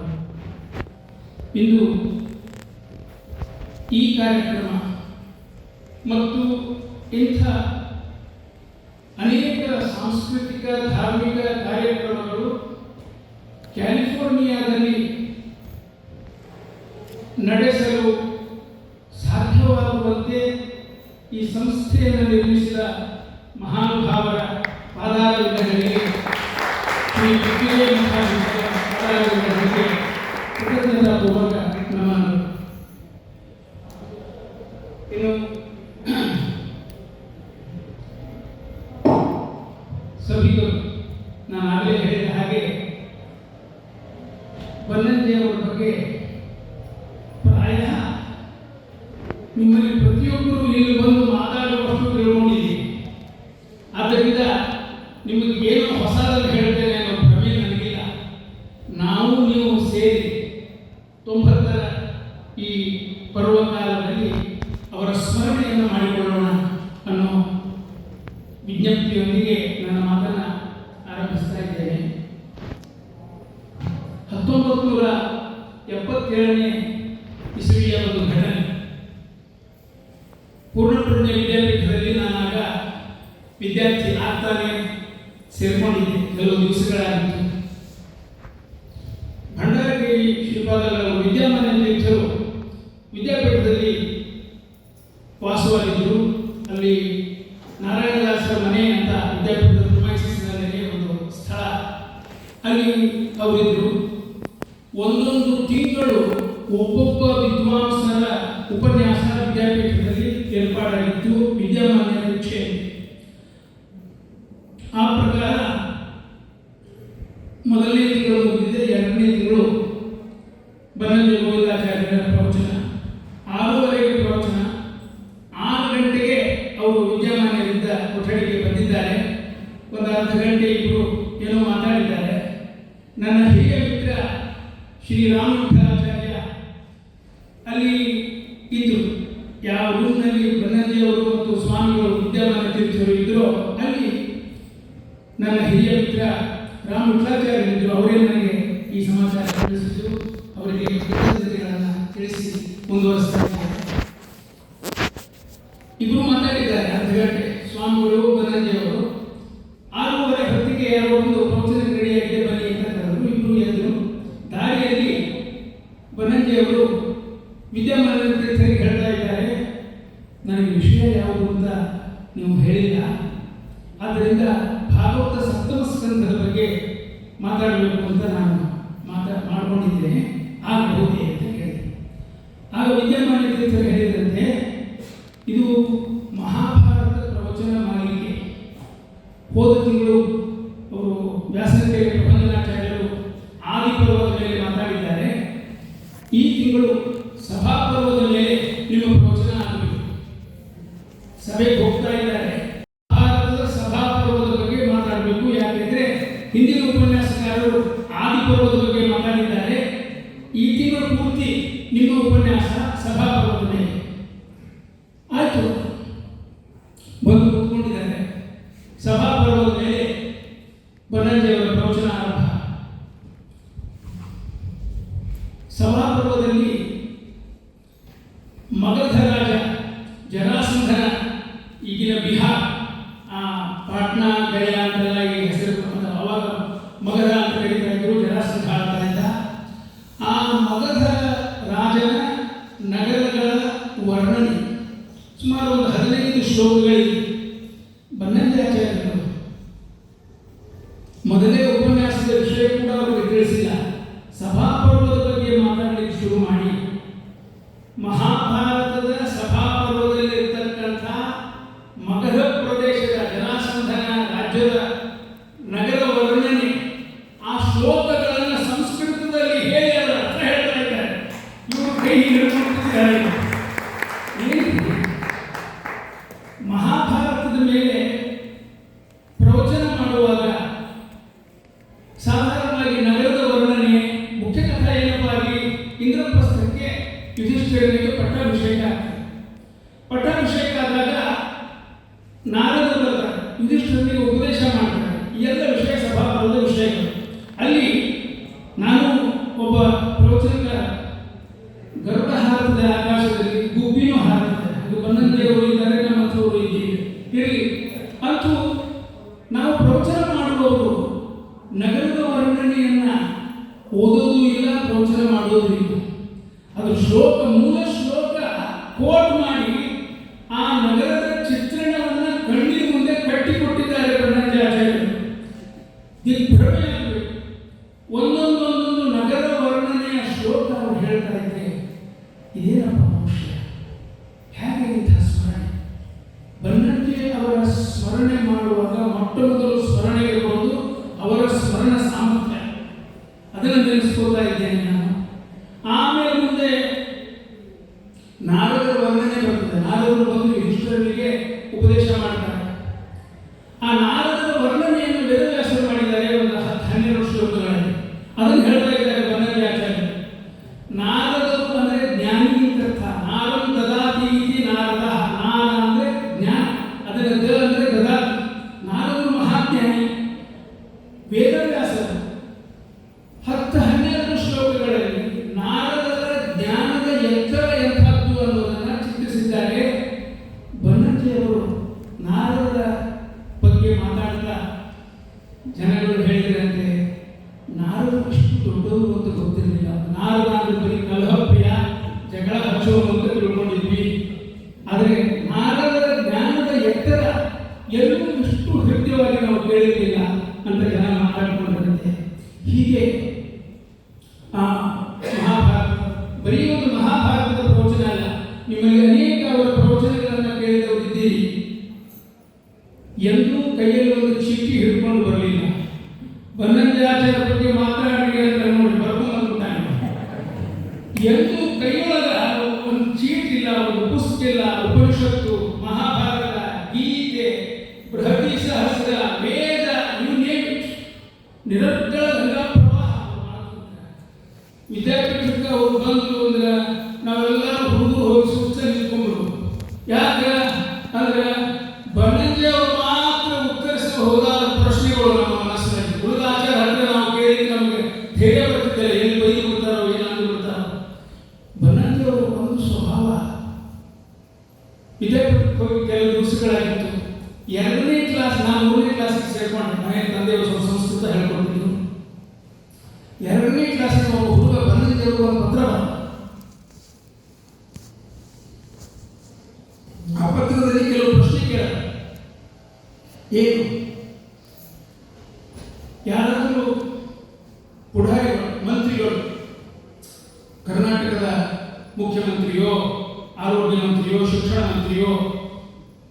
ಇಂದು ಈ ಕಾರ್ಯಕ್ರಮ ಮತ್ತು ಇಂಥ ಅನೇಕ ಸಾಂಸ್ಕೃತಿಕ ಧಾರ್ಮಿಕ ಕಾರ್ಯಕ್ರಮಗಳು ಕ್ಯಾಲಿಫೋರ್ನಿಯಾದಲ್ಲಿ ನಡೆಸಲು ಸಾಧ್ಯವಾಗುವಂತೆ ಈ ಸಂಸ್ಥೆಯನ್ನು ನಿರ್ಮಿಸಿದ ಮಹಾನುಭಾವರ ಪಾದಾರವಿಂದಗಳಿಗೆ ಶ್ರೀ ವಿದ್ಯೆ ಮಠಾಧೀಶರ ಪಾದಾರವಿಂದಗಳಿಗೆ ಕೃತಜ್ಞತಾಪೂರ್ವಕ ನಮನಗಳು. ಇನ್ನು ಸಭಿಕರು ನಾನು ಆಗಲೇ ಹೇಳಿದ ಹಾಗೆ ಬನ್ನಂಜಿಯವರ ಬಗ್ಗೆ ಪ್ರಾಯ ನಿಮ್ಮಲ್ಲಿ ಪ್ರತಿಯೊಬ್ಬರು ಇಲ್ಲಿ ಬಂದು ಮಾತಾಡುವಷ್ಟು ತಿಳ್ಕೊಂಡಿದ್ದೀವಿ. ಆದ್ದರಿಂದ ನಿಮಗೆ ಏನು ಹೊಸದಾಗಿ ಹೇಳ್ತೇನೆ ಅನ್ನೋ ಭ್ರಮೆ ನನಗಿಲ್ಲ. ನಾವು ನೀವು ಸೇರಿ 90ರ ಈ ಪರ್ವಕಾಲದಲ್ಲಿ ಅವರ ಸ್ಮರಣೆಯನ್ನು ಮಾಡಿಕೊಳ್ಳೋಣ ಅನ್ನೋ ವಿಜ್ಞಪ್ತಿಯೊಂದಿಗೆ ನನ್ನ ಮಾತನ್ನು ಆರಂಭಿಸ್ತಾ ಇದ್ದೇನೆ. 1977ನೇ ಇಸವಿಯ ಒಂದು ಘಟನೆ. ಪೂರ್ಣಪ್ರಜ್ಞೆ ವಿದ್ಯಾಪೀಠದಲ್ಲಿ ನಾನಾಗ ವಿದ್ಯಾರ್ಥಿ ಆಗ್ತಾನೆ ಸೇರ್ಕೊಂಡಿದ್ದೆ. ಕೆಲವು ದಿವಸಗಳಾಗಿತ್ತು. ಭಂಡಾರಗಿರಿ ಶ್ರೀಪಾದರ ವಿದ್ಯಾಮಾನ್ಯ ತೀರ್ಥರು ವಿದ್ಯಾಪೀಠದಲ್ಲಿ ವಾಸವಾಗಿದ್ದರು. ಅಲ್ಲಿ ನಾರಾಯಣದಾಸರ ಮನೆ ಅಂತ ವಿದ್ಯಾಪೀಠದ ಪ್ರಿಮೈಸಸ್ನಲ್ಲಿ ಒಂದು ಸ್ಥಳ, ಅಲ್ಲಿ ಅವರಿದ್ದರು. ಒಂದೊಂದು ತಿಂಗಳು ಒಬ್ಬೊಬ್ಬ ವಿದ್ವಾಂಸರ ಉಪನ್ಯಾಸ ವಿದ್ಯಾಪೀಠದಲ್ಲಿ ಏರ್ಪಾಡಾಗಿತ್ತು ವಿದ್ಯಮಾನ್ಯ ಪರೀಕ್ಷೆ. ಆ ಪ್ರಕಾರ ಮೊದಲನೇ ತಿಂಗಳು ಮುಗಿದಿದೆ. 2ನೇ ತಿಂಗಳು ಬನ್ನಂಜೆ ಗೋವಿಂದಾಚಾರ್ಯರ ಪ್ರವಚನ. 6:30ಗೆ ಪ್ರವಚನ. 6 ಗಂಟೆಗೆ ಅವರು ವಿದ್ಯಮಾನ್ಯರಿಂದ ಕೊಠಡಿಗೆ ಬಂದಿದ್ದಾರೆ. ಒಂದು ಅರ್ಧ ಗಂಟೆ ಇಬ್ಬರು ಏನೋ ಮಾತಾಡಿದ್ದಾರೆ. ನನ್ನ ಹಿರಿಯ ಮಿತ್ರ ಶ್ರೀ ರಾಮವಿಠಲಾಚಾರ್ಯ ಅಲ್ಲಿ ಇದ್ದರು. ಯಾವ ರೂಮ್ನಲ್ಲಿ ಬನ್ನಂಜಿಯವರು ಮತ್ತು ಸ್ವಾಮಿಗಳು ವಿದ್ಯಾಮಾನ್ಯ ತೀರ್ಥರು ಇದ್ದರೋ ಅಲ್ಲಿ ನನ್ನ ಹಿರಿಯ ಮಿತ್ರ ರಾಮವಿಠಲಾಚಾರ್ಯರಿದ್ದರು. ಅವರೇ ನನಗೆ ಈ ಸಮಾಚಾರ ತಿಳಿಸಿದ್ದು. ಅವರಿಗೆ ಕೃತಜ್ಞತೆಗಳನ್ನು ತಿಳಿಸಿ ಮುಂದುವರಿಸ್ತಾ ಇದ್ದಾರೆ. ಇಬ್ಬರು ಮಾತಾಡಿದ್ದಾರೆ ಅರ್ಧ ಗಂಟೆ, ಸ್ವಾಮಿಗಳು ಬನ್ನಂಜಿಯವರು. 6:30 ಹೊತ್ತಿಗೆ ಯಾರೋ ಒಂದು ಪ್ರವಚನ ರೆಡಿಯಾಗಿದೆ ಬನ್ನಿ ಅಂತ ಕರೆದರು. ಇಬ್ಬರು ಎದ್ರು. ದಾರಿಯಲ್ಲಿ ಬನ್ನಂಜಿಯವರು ವಿದ್ಯಮಾನ್ಯ ತೀರ್ಥರಿಗೆ ಹೇಳ್ತಾ ಇದ್ದಾರೆ, ನನಗೆ ವಿಷಯ ಯಾವುದು ಅಂತ ನೀವು ಹೇಳಿಲ್ಲ, ಆದ್ದರಿಂದ ಭಾಗವತ ಸಪ್ತಮ ಸ್ಕಂಧದ ಬಗ್ಗೆ ಮಾತಾಡಬೇಕು ಅಂತ ನಾನು ಮಾಡಿಕೊಂಡಿದ್ದೇನೆ, ಆಗಬಹುದೇ ಅಂತ ಕೇಳಿದೆ. ಆಗ ವಿದ್ಯಮಾನ್ಯ ತೀರ್ಥರು ಹೇಳಿದಂತೆ, ಇದು ಮಹಾಭಾರತ ಪ್ರವಚನ ಮಾಲಿಕೆ. ಹೋದ ತಿಂಗಳು ಅವರು ವ್ಯಾಸಂಗೇರಿ ಪ್ರಬಂಧನಾಚಾರ್ಯರು ಆದಿ ವ್ಯಾಸರು ಆದಿಪರ್ವದ ಬಗ್ಗೆ ಮಾತಾಡಿದ್ದಾರೆ. ಈ ತಿಂಗಳು ಪೂರ್ತಿ ನಿಮ್ಮ ಉಪನ್ಯಾಸ ಸಭಾಪರ್ವದ ಮೇಲೆ ಆಯಿತು. ಬಂದು ಕೂತ್ಕೊಂಡಿದ್ದಾರೆ. ಸಭಾಪರ್ವದ ಮೇಲೆ ಬನ್ನಂಜೆಯವರ ಪ್ರವಚನ ಆರಂಭ. ಸಭಾಪರ್ವದಲ್ಲಿ ಮಗಧ ರಾಜ ಜರಾಸಂಧನ, ಈಗಿನ ಬಿಹಾರ್, ಪಾಟ್ನಾ ಗಯಾ ಅಂತೆಲ್ಲ ಈಗ ಹೆಸರು, ಅವಾಗ ಮಗಧ ಅಂತ ಕರೀತಾ ಇದ್ರು, ಜರಾಸಂಧ ಆಳ್ತಾ ಇದ್ದ. ಆ ಮಗಧ ರಾಜನ ನಗರಗಳ ವರ್ಣನೆ ಸುಮಾರು ಒಂದು 15 ಶ್ಲೋಕಗಳಿವೆ. ಬನ್ನಂಜಾಚಾರ್ಯರು ಮೊದಲೇ ಉಪನ್ಯಾಸದ ವಿಷಯ ಕೂಡ ಅವರಿಗೆ ತಿಳಿಸಿಲ್ಲ. ಸಭಾಪರ್ವದ ಬಗ್ಗೆ ಮಾತಾಡಲಿಕ್ಕೆ ಶುರು ಮಾಡಿ ಮಹಾಭಾರತದ ಸಭಾಪರ್ವದಲ್ಲಿರ್ತಕ್ಕಂಥ ಮಗಧ ಪ್ರದೇಶದ ಜರಾಸಂಧನ ರಾಜ್ಯದ ನಗರ ವರ್ಣನೆ, ಆ ಶ್ಲೋಕಗಳನ್ನು ಸಂಸ್ಕೃತದಲ್ಲಿ ಹೇಳಿ ಅದರ ಅರ್ಥ ಹೇಳ್ತಾ ಇದ್ದಾರೆ. ಇವರು ಕೈ ಹಿಡಿದುಕೊಂಡಿದ್ದಾರೆ. ಮಹಾಭಾರತದ ಮೇಲೆ ಪ್ರವಚನ ಮಾಡುವಾಗ ಸಾಧಾರಣವಾಗಿ ನಗರದ ವರ್ಣನೆ, ಮುಖ್ಯ ಕಥಾ ಏನಪ್ಪಾಗಿ ಇಂದ್ರಪ್ರಸ್ಥಕ್ಕೆ ಯುಧಿಷ್ಠಿರನಿಗೆ ಪಟ್ಟಾಭಿಷೇಕ ಆಗ್ತದೆ. ಪಟ್ಟಾಭಿಷೇಕ ಆದಾಗ ನಾರದರು ಬರ್ತಾರೆ, ಯುಧಿಷ್ಠಿರನಿಗೆ ಉಪದೇಶ ಮಾಡ್ತಾರೆ. ಈ ಎಲ್ಲ ವಿಷಯ ಸಭಾಪರ್ವದ ವಿಷಯಗಳು. ಅಲ್ಲಿ ನಾನು ಒಬ್ಬ ಪ್ರವಚನಕಾರ, ಗರುಡ ಹಾರತದ ಆಕಾಶದಲ್ಲಿ, ಗುಬ್ಬಿನೂ ಹಾರತದೆ. ಅದು ಬನ್ನಂಜೆಯವರು ಇದ್ದಾರೆ, ನಮ್ಮ ಹತ್ರವರು ಇದ್ದೀವಿ, ಇರಲಿ. ಅಂತೂ ನಾವು ಪ್ರವಚನ ಮಾಡುವವರು ನಗರದ ವರ್ಣನೆಯನ್ನ ಓದೋದು ಇಲ್ಲ, ಪ್ರವಚನ ಮಾಡೋದು ಇಲ್ಲ. ಅದು ಶ್ಲೋಕ, ಮೂಲ ಶ್ಲೋಕ ಕೋಟ್ ಮಾಡಿ ಆ ನಗರದ ಚಿತ್ರಣವನ್ನ ಕಣ್ಣಿನ ಮುಂದೆ ಕಟ್ಟಿಕೊಟ್ಟಿದ್ದಾರೆ ಬನ್ನಂಜಾಚಾರ್ಯರು. ದಿಗ್ಭ್ರಮೆಯಾಗಬೇಕು. ಒಂದೊಂದೊಂದೊಂದು ನಗರ ವರ್ಣನೆಯ ಶ್ಲೋಕ ಅವರು ಹೇಳ್ತಾ ಇದ್ರೆ ಇದೇನಪ್ಪ ಮನುಷ್ಯ, ಹೇಗೆ ಇಂಥ ಸ್ಮರಣೆ? ಬನ್ನಂಜೆ ಅವರ ಸ್ಮರಣೆ ಮಾಡುವಾಗ ಮೊಟ್ಟ ಮೊದಲು ಸ್ಮರಣೆಗೆ ಬರೋದು ಅವರ ಸ್ಮರಣ ಸಾಮರ್ಥ್ಯ. ಅದನ್ನು ನೆನೆಸ್ಕೊಳ್ತಾ ಇದ್ದೇನೆ ನಾನು. ಆಮೇಲೆ ಮುಂದೆ ನಾರದರ ವರ್ಣನೆ ಬರ್ತದೆ. ನಾರದರು ಬಂದು ಯುಧಿಷ್ಠಿರನಿಗೆ ಉಪದೇಶ ಮಾಡ್ತಾರೆ. ಆ ನಾರದರ ವರ್ಣನೆಯನ್ನು ವೇದವ್ಯಾಸರು ಮಾಡಿದ್ದಾರೆ ಒಂದು 10-12 ಶ್ಲೋಕಗಳಲ್ಲಿ. ಅದನ್ನು ಹೇಳ್ತಾ ಇದ್ದಾರೆ ಬನ್ನಂಜಾಚಾರ್ಯರು. ನಾರದರು ಅಂದರೆ ಜ್ಞಾನಿ ಅಂತ ಅರ್ಥ. ನಾರಂ ದದಾತಿ ಇತಿ ನಾರದ. ನಾರ ಅಂದರೆ ಜ್ಞಾನ, ಅದರ ದ ಅಂದರೆ ದದಾತಿ. ನಾರದರು ಮಹಾಜ್ಞಾನಿ. ವೇದವ್ಯಾಸರು 10-12 ಶ್ಲೋಕಗಳಲ್ಲಿ ನಾರದರ ಜ್ಞಾನದ ಎತ್ತರ ಎಂಥದ್ದು ಅನ್ನೋದನ್ನು ಚಿತ್ರಿಸಿದ್ದಾರೆ. ಬನ್ನಂಜೆಯವರು ನಾರದರ ಬಗ್ಗೆ ಮಾತಾಡ್ತಾ ಜನಗಳು ಹೇಳಿದ್ರಂತೆ, ನಾರದರು ಇಷ್ಟು ದೊಡ್ಡವರು ಅಂತ ಗೊತ್ತಿರಲಿಲ್ಲ. ನಾರದ ಅಂದ್ರೆ ಬರೀ ಕಲಹಪ್ರಿಯ, ಜಗಳ ಹಚ್ಚೋರು ಅಂತ ತಿಳ್ಕೊಂಡಿದ್ವಿ. ಆದರೆ ನಾರದರ ಜ್ಞಾನದ ಎತ್ತರ ಎಲ್ಲೂ ಇಷ್ಟು ಹೃದಯವಾಗಿ ನಾವು ಕೇಳಿರಲಿಲ್ಲ ಅಂತ ಜನ ಮಾತಾಡಿಕೊಂಡಿರುತ್ತೆ. ಹೀಗೆ ಆ ಮಹಾಭಾರತ ಬರೀ ಒಂದು ಮಹಾಭಾರತದ ಪ್ರವಚನ ಅಲ್ಲ. ನಿಮ್ಮಲ್ಲಿ ಅನೇಕ ಅವರ ಪ್ರವಚನಗಳನ್ನು ಕೇಳಿದವರಿದ್ದೀರಿ. ಎಂದೂ ಕೈಯಲ್ಲಿ ಒಂದು ಚೀಟಿ ಹಿಡ್ಕೊಂಡು ಬರಲಿಲ್ಲ. ಬನ್ನಂಜಾಚಾರ್ಯರ ಬಗ್ಗೆ ಮಾತಾಡಿ ಅಂತ ನೋಡಿ ಬರ್ಕೊಂಡ್ಬಂದ್ಬಿಟ್ಟಾನೆ. ಎಂದೂ ಕೈಯೊಳಗ ಒಂದು ಚೀಟ್ ಇಲ್ಲ, ಒಂದು ಪುಸ್ತಕ ಇಲ್ಲ. ಉಪನಿಷತ್ತು, ಮಹಾಭಾರತ, ಗೀತೆ, ಬೃಹತಿ ಸಹಸ್ರ, ವೇದ, ಯು ನೇಮ್ ಇಟ್, ನಿರರ್ಗಳ ಗಂಗಾ ಪ್ರವಾಹ. ವಿದ್ಯಾಪೀಠಕ್ಕೆ ಅವ್ರು ಬಂದು ಅಂದ್ರೆ ನಾವೆಲ್ಲರೂ ಹುಡುಗರು ಹೋಗಿ ಸುತ್ತ ನಿಂತ್ಕೊಂಡ್ರು. ಯಾಕೆ ಅಂದ್ರೆ ಬನ್ನಂಜೆ ಅವರು ಮಾತ್ರ ಉತ್ತರಿಸಲು ಹೋದಾದ ಪ್ರಶ್ನೆಗಳು ನಮ್ಮ ಮನಸ್ಸಿನಲ್ಲಿ. ಉಳಿದ ಆಚಾರ ಹತ್ರ ನಾವು ಕೇಳಿ ನಮಗೆ ಧೈರ್ಯ ಬರ್ತಿದ್ದಿಲ್ಲ, ಎಲ್ಲಿ ಬೈದು ಬಿಡ್ತಾರೋ, ಏನಾದ್ರು ಬಿಡ್ತಾರೋ. ಬನ್ನಂಜೆ ಅವರು ಒಂದು ಸ್ವಭಾವ. ವಿದ್ಯಾಪೀಠಕ್ಕೆ ಹೋಗಿ ಕೆಲವು ದಿವಸಗಳಾಗಿತ್ತು. 2ನೇ ಕ್ಲಾಸ್, ನಾನು 3ನೇ ಕ್ಲಾಸಿಗೆ ಸೇರ್ಕೊಂಡೆ. ಮನೆ ತಂದೆಯವರು ಸಂಸ್ಕೃತ ಹೇಳ್ಕೊಟ್ಟಿದ್ರು. 2ನೇ ಕ್ಲಾಸಿನ ಒಬ್ಬ ಹುಡುಗ ಬನ್ನಂಜೆಯವರು ಒಂದು ಪತ್ರ ಬಂದ. ಆ ಪತ್ರದಲ್ಲಿ ಕೆಲವು ಪ್ರಶ್ನೆ ಕೇಳ. ಏನು? ಯಾರಾದರೂ ಪುಢಾರಿಗಳು, ಮಂತ್ರಿಗಳು, ಕರ್ನಾಟಕದ ಮುಖ್ಯಮಂತ್ರಿಯೋ, ಆರೋಗ್ಯ ಮಂತ್ರಿಯೋ, ಶಿಕ್ಷಣ ಮಂತ್ರಿಯೋ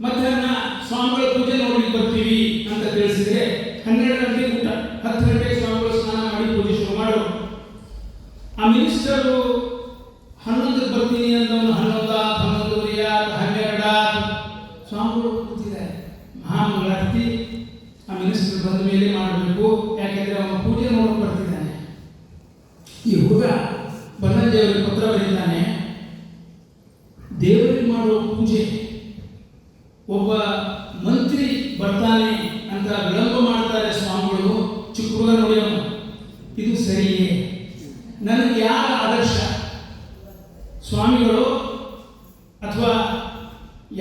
ಮಧ್ಯಾಹ್ನ ಸ್ವಾಮಿಗಳ ಪೂಜೆ ನೋಡ್ಲಿಕ್ಕೆ ಬರ್ತೀವಿ ಅಂತ ತಿಳಿಸಿದ್ರೆ 12 ಗಂಟೆಗೆ ಊಟ, 10 ಗಂಟೆಗೆ ಸ್ವಾಮಿಗಳು ಸ್ನಾನ ಮಾಡಿ ಪೂಜೆ ಶುರು ಮಾಡು. ಆ ಮಿನಿಸ್ಟರು 11ಕ್ಕೆ ಬರ್ತೀನಿ ಅಂತ 11, 11:30, 12 ಸ್ವಾಮಿಗಳು ಕೂತಿದ್ದಾರೆ. ಮಹಾಮಂಗಳಾರತಿ ಆ ಮಿನಿಸ್ಟರ್ ಬಂದ ಮೇಲೆ ಮಾಡಬೇಕು. ಯಾಕೆಂದ್ರೆ ಅವನ ಪೂಜೆ ನೋಡೋಕೆ ಅವರಿಗೆ ಪತ್ರ ಬರೀತಾನೆ, ದೇವರಿಗೆ ಮಾಡುವ ಪೂಜೆ ಒಬ್ಬ ಮಂತ್ರಿ ಬರ್ತಾನೆ ಅಂತ ವಿಳಂಬ ಮಾಡ್ತಾರೆ ಸ್ವಾಮಿಗಳು. ಚಿಕ್ಕ ಹುಡುಗ ನೋಡ್ಯಾವ, ಇದು ಸರಿಯೇ? ನನಗೆ ಯಾರ ಆದರ್ಶ? ಸ್ವಾಮಿಗಳು ಅಥವಾ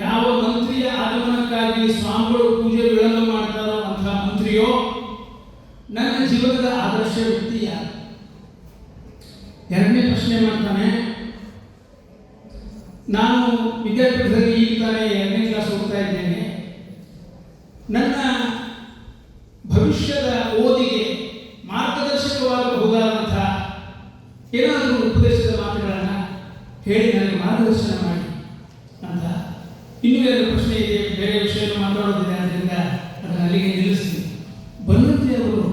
ಯಾವ ಮಂತ್ರಿಯ ಆಗಮನಕ್ಕಾಗಿ ಸ್ವಾಮಿಗಳು ಪೂಜೆ ವಿಳಂಬ ಮಾಡ್ತಾರೋ ಅಂತಹ ಮಂತ್ರಿಯೋ? ನನ್ನ ಜೀವನದ ಆದರ್ಶ ವ್ಯಕ್ತಿ ಯಾರು? ಎರಡನೇ ಪ್ರಶ್ನೆ ಮಾಡ್ತಾನೆ. ನಾನು ವಿದ್ಯಾಪೀಠದಲ್ಲಿ ಈಗ ತಾನೇ 2ನೇ ಕ್ಲಾಸ್ ಓದ್ತಾ ಇದ್ದೇನೆ. ನನ್ನ ಭವಿಷ್ಯದ ಓದಿಗೆ ಮಾರ್ಗದರ್ಶಕವಾಗಬಹುದಾದಂಥ ಏನಾದರೂ ಉಪದೇಶದ ಮಾತುಗಳನ್ನು ಹೇಳಿ ನನಗೆ ಮಾರ್ಗದರ್ಶನ ಮಾಡಿ ಅಂತ. ಇನ್ನೂ 2 ಪ್ರಶ್ನೆ ಇದೆ, ಬೇರೆ ವಿಷಯವನ್ನು ಮಾತಾಡೋದಿದೆ, ಆದ್ದರಿಂದ ಅದನ್ನು ಅಲ್ಲಿಗೆ ನಿಲ್ಲಿಸ್ತೀನಿ. ಬನ್ನಂಜೆ ಅವರು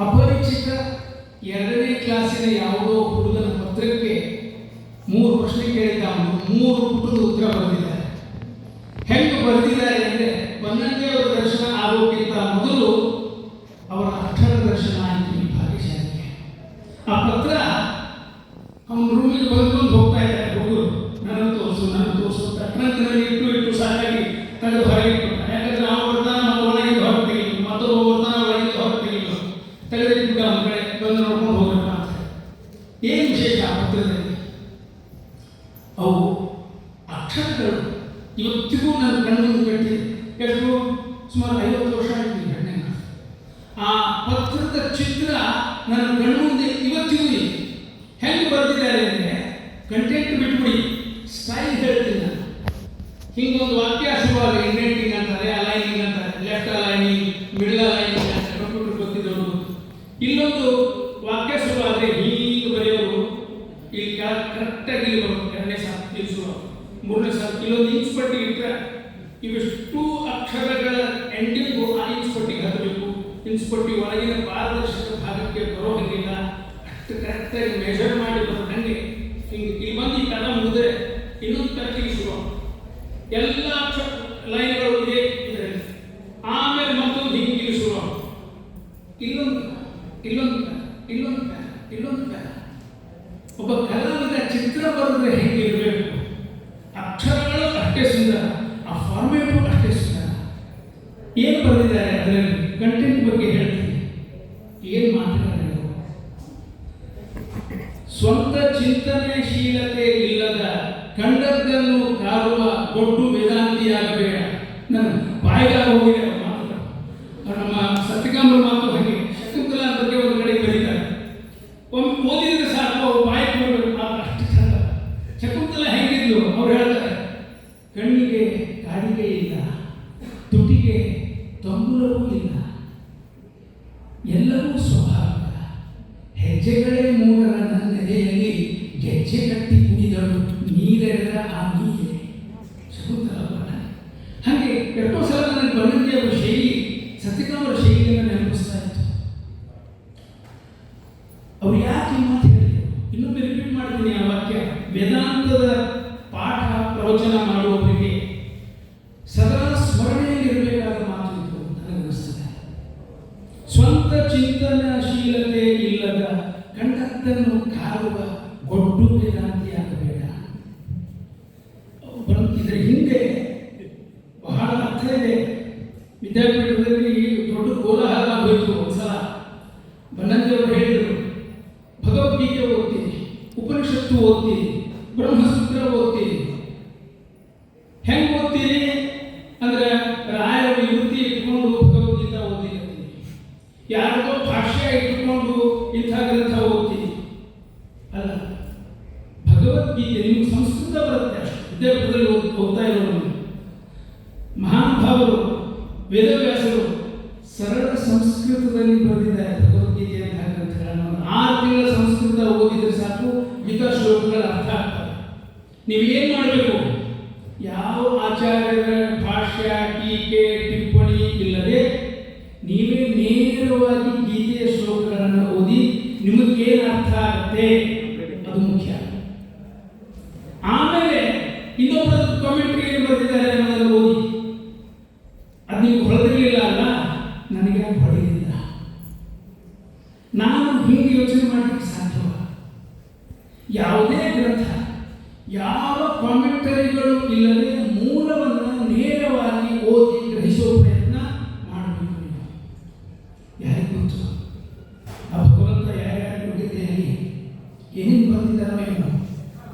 ಅಪರಿಚಿತ 2ನೇ ಕ್ಲಾಸಿನ ಯಾವುದೋ ಹುಡುಗನ ಪತ್ರಕ್ಕೆ 3 ಪ್ರಶ್ನೆ ಕೇಳಿದ್ದ. 3 ಪುಟದ ಉತ್ತರ ಬರೆದಿದ್ದಾರೆ. ಹೆಂಗೆ ಬರೆದಿದ್ದಾರೆ ಅಂದರೆ, ಬನ್ನಂಜೆ ಅವರ ದರ್ಶನ ಆಗೋಕ್ಕಿಂತ ಮೊದಲು ಅವರ ಅಕ್ಷರ ದರ್ಶನ ಆಯಿತು ಈ ಭಾಗ್ಯಶಾಲಿಗೆ. ಆ ಪತ್ರ ಅವನ ರೂಮಿಗೆ ಬಂದು ಹೋಗ್ತಾ ಇದ್ದಾರೆ ಹುಡುಗರು. ನನ್ನ ತೋರಿಸು ತಕ್ಕಂತನಲ್ಲಿ ಇಟ್ಟು ಸಾಕಾಗಿ ತೆಗೆದು ಹೊರಗೆ ಇಟ್ಬಿಟ್ಟ. ಯಾಕಂದ್ರೆ ನಾವು ಬರ್ತಾನೆ ನಾವು ಒಳಗಿಂದ ಹೊರ ತೆಗಿಲು, ಮತ್ತೊಬ್ಬ ಬರ್ತಾನೆ ಒಳಗಿಂದ ಹೊರ ತೆಗಿಲು, ತೆಗೆದಿಟ್ಬಿಟ್ಟ ಅವನ ಕಡೆ ಬಂದು ನೋಡ್ಕೊಂಡು ಹೋಗೋಣ ಅಂತ. ಏನು ವಿಶೇಷ ಆ ಪತ್ರದಲ್ಲಿ? ಅವು ಅಕ್ಷರಗಳು ಇವತ್ತಿಗೂ ನನ್ನ ಕಣ್ಣನ್ನು ಕಟ್ಟಿದೆ. ಎಷ್ಟು? ಸುಮಾರು 50 ವರ್ಷ ಆಯ್ತು ಈ ಗಣ್ಯ. ಆ ಪತ್ರದ ಚಿತ್ರ ನನ್ನ ಕಣ್ಣುಂದೆ ಇವತ್ತಿಗೂ ಇದೆ. ಹೆಂಗೆ ಬರೆದಿದ್ದಾರೆ ಅಂದರೆ, ಕಂಟೆಂಟ್ ಬಿಟ್ಬಿಡಿ, ಸ್ಟೈಲ್ ಹೇಳ್ತೀನಿ ನಾನು. ಹಿಂಗೊಂದು ವಾಕ್ಯ ಶುರುವಾಗ ಇಂಡೆಂಟಿಂಗ್ ಅಂತಾರೆ, ಅಲೈನಿಂಗ್ ಅಂತಾರೆ, ಲೆಫ್ಟ್ ಅಲೈನಿಂಗ್, ಮಿಡಲ್ ಅಲೈನಿಂಗ್ ಅಂತ ಕಂಪ್ಯೂಟರ್ ಗೊತ್ತಿದ್ದವರು. ಇಲ್ಲೊಂದು ವಾಕ್ಯ ಶುರುವಾದರೆ ಹೀಗೆ ಬರೆಯೋರು ಇಲ್ಲಿ ಕರೆಕ್ಟಾಗಿ ಇಲ್ಲಿ ಬರುತ್ತೆ. 2ನೇ ಸಾಲು ಇಲ್ಲಿ ಶುರು, 3ನೇ ಸಾಲು ಇಲ್ಲೊಂದು ಇಂಚ್ ಪಟ್ಟಿ ಇಟ್ಟರೆ ಇವಿಷ್ಟು ಅಕ್ಷರಗಳ ಎಂಡಿಂಗು ಆ ಇಂಚ್ ಪಟ್ಟಿಗೆ ಹತ್ತಬೇಕು. ಇಂಚ್ ಪಟ್ಟಿ ಒಳಗಿನ ಪಾರದರ್ಶಕ ಭಾಗಕ್ಕೆ ಬರೋ ಹಾಗಿಲ್ಲ, ಅಷ್ಟು ಕರೆಕ್ಟಾಗಿ ಮೆಜರ್ ಮಾಡಿ ಬರೋ ಹಂಗೆ ಹಿಂಗೆ ಇಲ್ಲಿ ಬಂದು ಈ ಪದ ಮುಗಿದ್ರೆ ಇನ್ನೊಂದು ಕರೆಕ್ಟಿಗೆ ಶುರು. ಎಲ್ಲ ಲೈನ್ಗಳು ಇದೆ ಇದರಲ್ಲಿ. ಆಮೇಲೆ ಮತ್ತೊಂದು ಹಿಂಗೆ ಇಲ್ಲಿ ಶುರು, ಇಲ್ಲೊಂದು ಒಬ್ಬ ಕಲಾವಿದ ಚಿತ್ರ ಬರೆದ್ರೆ ಹೇಗಿರಬೇಕು, ಅಕ್ಷರಗಳು ಅಷ್ಟೇ ಸುಂದರ, ಆ ಫಾರ್ಮೇಟು ಅಷ್ಟೇ ಸುಂದರ. ಏನು ಬರೆದಿದ್ದಾರೆ ಅದರಲ್ಲಿ? ಕಂಟೆಂಟ್ ಬಗ್ಗೆ ಹೇಳ್ತೀನಿ. ಏನು ಮಾತನಾಡಿದರು? ಸ್ವಂತ ಚಿಂತನೆಶೀಲತೆ ಇಲ್ಲದ ಕಂಡದ್ದನ್ನು ಕಾರುವ ದೊಡ್ಡ ವೇದಾಂತಿಯಾಗಬೇಡ. ನನ್ನ ಬಾಯಿಗಾರ ಹೋಗಿದೆ ಅವರ ಮಾತುಗಳು. ನಮ್ಮ ಸತ್ಯಕಾಮರ ಮಾತು ಹಾಗೆ. ಶಕುಂತಲಾ ಬಗ್ಗೆ ಒಂದು ಕಡೆ ಬರೀತಾರೆ, ಒಮ್ಮೆ ಓದಿದ್ರೆ ಸಾಕು ಅವ್ರು ಬಾಯಿ ಕೊಡಬೇಕು, ಮಾತು ಅಷ್ಟು ಚಂದ. ಶಕುಂತಲಾ ಹೆಂಗಿದ್ಲು ಅವ್ರು ಹೇಳ್ತಾರೆ, ಕಣ್ಣಿಗೆ ಕಾಡಿಗೆ ಇಲ್ಲ, ತುಟಿಗೆ ತಂಬುಲವೂ ಇಲ್ಲ, ಎಲ್ಲವೂ ಸ್ವಾಭಾವಿಕ, ಹೆಜ್ಜೆಗಳೇ ಮೂಡರ ನೆಲೆಯಲ್ಲಿ ಗೆಜ್ಜೆ ಕಟ್ಟಿ ಕುಣಿದಳು ನೀರೆರೆದ ಆ ನೀರೆ. ಶಕುಂತಲಾ ಹಾಗೆ ಎಷ್ಟೋ ಸಲ ನನಗೆ ಬನ್ನಂಜೆ ಅವರ ಶೈಲಿ, ಸತ್ಯಕಾಮರ ಶೈಲಿಯನ್ನು ನೆನಪಿಸ್ತಾ ಇತ್ತು. ಅವ್ರು ಯಾಕೆ ಈ ಮಾತು ಹೇಳಿದರು? ಇನ್ನೊಮ್ಮೆ ರಿಪೀಟ್ ಮಾಡ್ತೀನಿ ಆ ವಾಕ್ಯ. ವೇದಾಂತದ ಪಾಠ ಪ್ರವಚನ ಮಾಡುವವರಿಗೆ ಸದಾ ಸ್ಮರಣೆಯಲ್ಲಿರಬೇಕಾದ ಮಾತು ಇದು ನನಗನ್ನಿಸ್ತದೆ. ಸ್ವಂತ ಚಿಂತನಶೀಲತೆ ಇಲ್ಲದ ಕಂಡದ್ದನ್ನು ಕಾರುವ ಗೊಡ್ಡು ವೇದಾಂತಿಯಾಗಬೇಡ. ಇದರ ಹಿಂದೆ ಬಹಳ ಅರ್ಥ ಇದೆ. ವಿದ್ಯಾಪೀಠದಲ್ಲಿ ದೊಡ್ಡ ಕೋಲಾಹಲ ಆಗೋಯ್ತು. ಒಂದ್ಸಲ ಬನ್ನಂಜೆ ಅವರು ಹೇಳಿದರು, ಭಗವದ್ಗೀತೆ ಓದ್ತೀನಿ, ಉಪನಿಷತ್ತು ಓದ್ತೀನಿ, ಬ್ರಹ್ಮಸೂತ್ರ ಓದ್ತೀನಿ. ಹೆಂಗೆ ಓದ್ತೀನಿ ಅಂದರೆ, ರಾಯರ ವಿಭೂತಿ ಇಟ್ಕೊಂಡು ಭಗವದ್ಗೀತಾ ಓದ್ತೀನಿ, ಯಾರಿಗೋ ಭಾಷ್ಯ ಇಟ್ಕೊಂಡು ಇಂಥ ಗ್ರಂಥ ಓದ್ತೀನಿ. ಅಲ್ಲ, ಭಗವದ್ಗೀತೆ ನಿಮ್ಗೆ ಸಂಸ್ಕೃತ ಬರುತ್ತೆ, ಅಷ್ಟು ವಿದ್ಯಾಪೀಠದಲ್ಲಿ ಓದ್ತಾ ಇರೋರು ಮಹಾನುಭಾವರು ವೇದವ್ಯಾಸರು ಸರಳ ಸಂಸ್ಕೃತದಲ್ಲಿ ಬರೆದಿದ್ದಾರೆ ಭಗವದ್ಗೀತೆ ಅಂತ ಗ್ರಂಥಗಳನ್ನು. 6 ತಿಂಗಳ ಸಂಸ್ಕೃತ ಓದಿದ್ರೆ ಸಾಕು, ಗೀತಾ ಶ್ಲೋಕಗಳ ಅರ್ಥ ಆಗ್ತದೆ. ನೀವೇನು ಮಾಡಬೇಕು? ಯಾವ ಆಚಾರ್ಯರ ಭಾಷ್ಯ, ಟೀಕೆ, ಟಿಪ್ಪಣಿ ಇಲ್ಲದೆ ನೀವೇ ನೇರವಾಗಿ ಗೀತೆಯ ಶ್ಲೋಕಗಳನ್ನು ಓದಿ ನಿಮಗೇನು ಅರ್ಥ ಆಗುತ್ತೆ ಅದು ಮುಖ್ಯ. ಆಮೇಲೆ ಇನ್ನೊಬ್ಬರ ಕಾಮೆಂಟ್ರಿ ಏನು ಬರೆದಿದ್ದಾರೆ ಅನ್ನೋದನ್ನು ಓದಿ. ಅದು ನೀವು ಹೊಳೆದಿರಲಿಲ್ಲ ಅಲ್ಲ, ನನಗೆ ಹೊಳೆದಿಲ್ಲ. ನಾನು ಹಿಂಗೆ ಯೋಚನೆ ಮಾಡಲಿಕ್ಕೆ ಸಾಧ್ಯವ? ಯಾವುದೇ ಗ್ರಂಥ ಯಾವ ಕಾಮೆಂಟರಿಗಳು ಇಲ್ಲದೆ ಮೂಲವನ್ನು ನೇರವಾಗಿ ಓದಿ ಗ್ರಹಿಸುವ ಪ್ರಯತ್ನ ಮಾಡಬೇಕು. ನೀವು ಯಾರಿಗೆ ಗೊತ್ತು ಆ ಭಗವಂತ ಯಾರ್ಯಾರು ಹೋಗಿದ್ದೇನೆ ಏನೇನು ಬಂದಿದ್ದಾರೋ ಏನೋ.